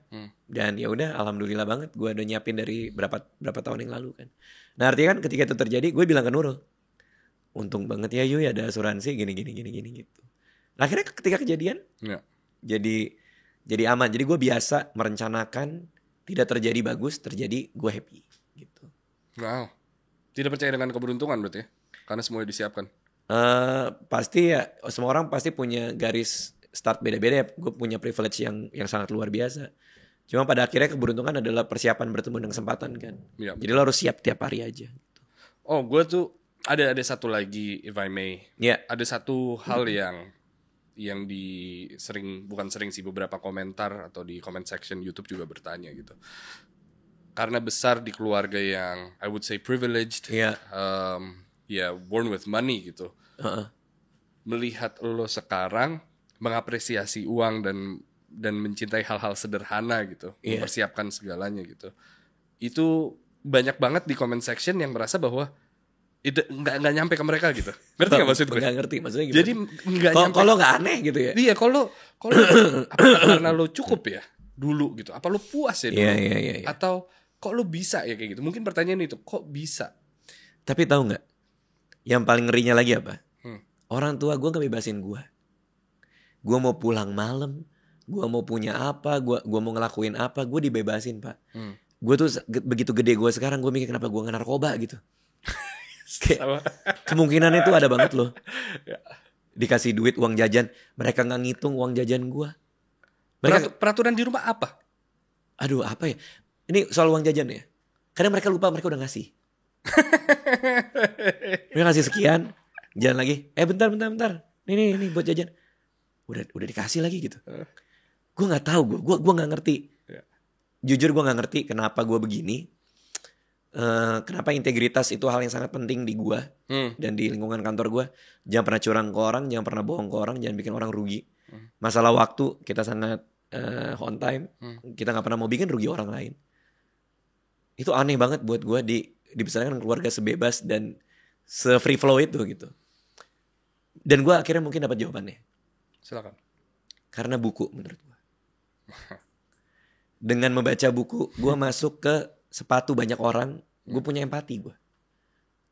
Dan ya udah, alhamdulillah banget. Gue udah nyiapin dari berapa tahun yang lalu kan. Nah artinya kan ketika itu terjadi, gue bilang ke Nurul, untung banget ya Yuy ada asuransi gini gitu. Nah, akhirnya ketika kejadian jadi aman. Jadi gue biasa merencanakan tidak terjadi bagus, terjadi gue happy gitu. Wow. Tidak percaya dengan keberuntungan berarti ya? Karena semuanya disiapkan. Pasti ya, semua orang pasti punya garis start beda-beda ya. Gue punya privilege yang sangat luar biasa. Cuma pada akhirnya keberuntungan adalah persiapan bertemu dengan kesempatan kan. Ya. Jadi lo harus siap tiap hari aja. Oh, gue tuh ada satu lagi, if I may. Yeah. Ada satu hal yang bukan sering sih, beberapa komentar atau di comment section YouTube juga bertanya gitu. Karena besar di keluarga yang I would say privileged, born with money gitu. Melihat lo sekarang mengapresiasi uang dan mencintai hal-hal sederhana gitu, mempersiapkan segalanya gitu. Itu banyak banget di comment section yang merasa bahwa itu nggak nyampe ke mereka gitu. Ngerti nggak maksud gue? Nggak ngerti maksudnya gimana? Jadi nggak nyampe. Kalau nggak aneh gitu ya? Iya, kalau apa karena lo cukup ya dulu gitu? Apa lo puas ya dulu? Iya. Atau kok lo bisa ya kayak gitu? Mungkin pertanyaan itu, kok bisa? Tapi tahu nggak? Yang paling ngerinya lagi apa? Orang tua gue ngebebasin gue. Gue mau pulang malam, gue mau punya apa, gue mau ngelakuin apa, gue dibebasin pak. Gue tuh begitu gede gue sekarang, gue mikir kenapa gue nggak narkoba gitu. Kemungkinan itu ada banget loh. Dikasih duit uang jajan, mereka nggak ngitung uang jajan gue. Peraturan di rumah apa? Aduh apa ya? Ini soal uang jajan ya. Kadang mereka lupa mereka udah ngasih. Mereka ngasih sekian, jalan lagi. Bentar. Nih buat jajan. Udah dikasih lagi gitu. Gue nggak tahu, gue nggak ngerti. Jujur gue nggak ngerti kenapa gue begini. Kenapa integritas itu hal yang sangat penting di gue dan di lingkungan kantor gue. Jangan pernah curang ke orang, jangan pernah bohong ke orang, jangan bikin orang rugi. Masalah waktu kita sangat on time. Kita nggak pernah mau bikin rugi orang lain. Itu aneh banget buat gue dibesarkan keluarga sebebas dan se-free flow itu gitu. Dan gue akhirnya mungkin dapat jawabannya. Silakan. Karena buku menurut gue. Dengan membaca buku, gue masuk ke sepatu banyak orang. Gue punya empati gue.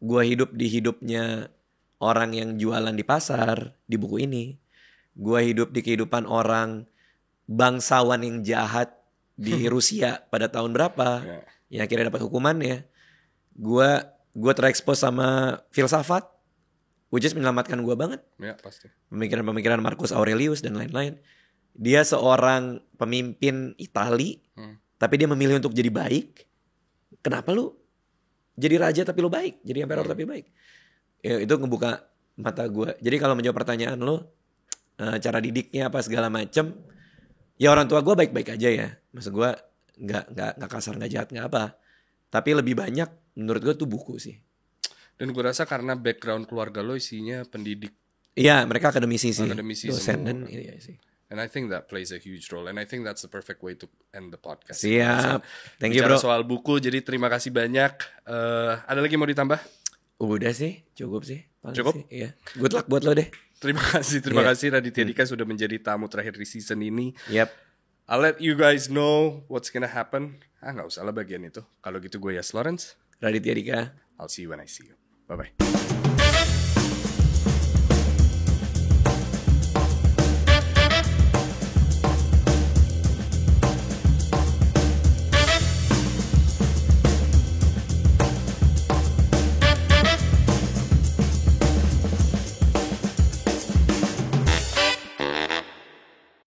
Gue hidup di hidupnya orang yang jualan di pasar di buku ini. Gue hidup di kehidupan orang bangsawan yang jahat di Rusia pada tahun berapa. Yang akhirnya dapat hukumannya. Gue terekspos sama filsafat, which is menyelamatkan gue banget. Ya pasti. Pemikiran-pemikiran Marcus Aurelius dan lain-lain. Dia seorang pemimpin Itali, tapi dia memilih untuk jadi baik. Kenapa lu jadi raja tapi lu baik, jadi emperor tapi baik? Ya, itu ngebuka mata gue. Jadi kalau menjawab pertanyaan lu, cara didiknya apa segala macem, ya orang tua gue baik-baik aja ya. Maksud gue nggak kasar, nggak jahat, nggak apa. Tapi lebih banyak menurut gue tuh buku sih. Dan gue rasa karena background keluarga lo isinya pendidik. Iya, mereka akademisi sih. semua. Dosen dan iya sih. And I think that plays a huge role. And I think that's the perfect way to end the podcast. Siap. Thank you Bicara bro. soal buku, jadi terima kasih banyak. Ada lagi mau ditambah? Udah sih, cukup sih. Cukup? Sih, iya. Good luck buat lo deh. Terima kasih Raditya Dika sudah menjadi tamu terakhir di season ini. Yep. I'll let you guys know what's gonna happen. Nggak usah lah bagian itu. Kalau gitu gue Yas Lawrence. Raditya Dika. I'll see you when I see you. Bye-bye.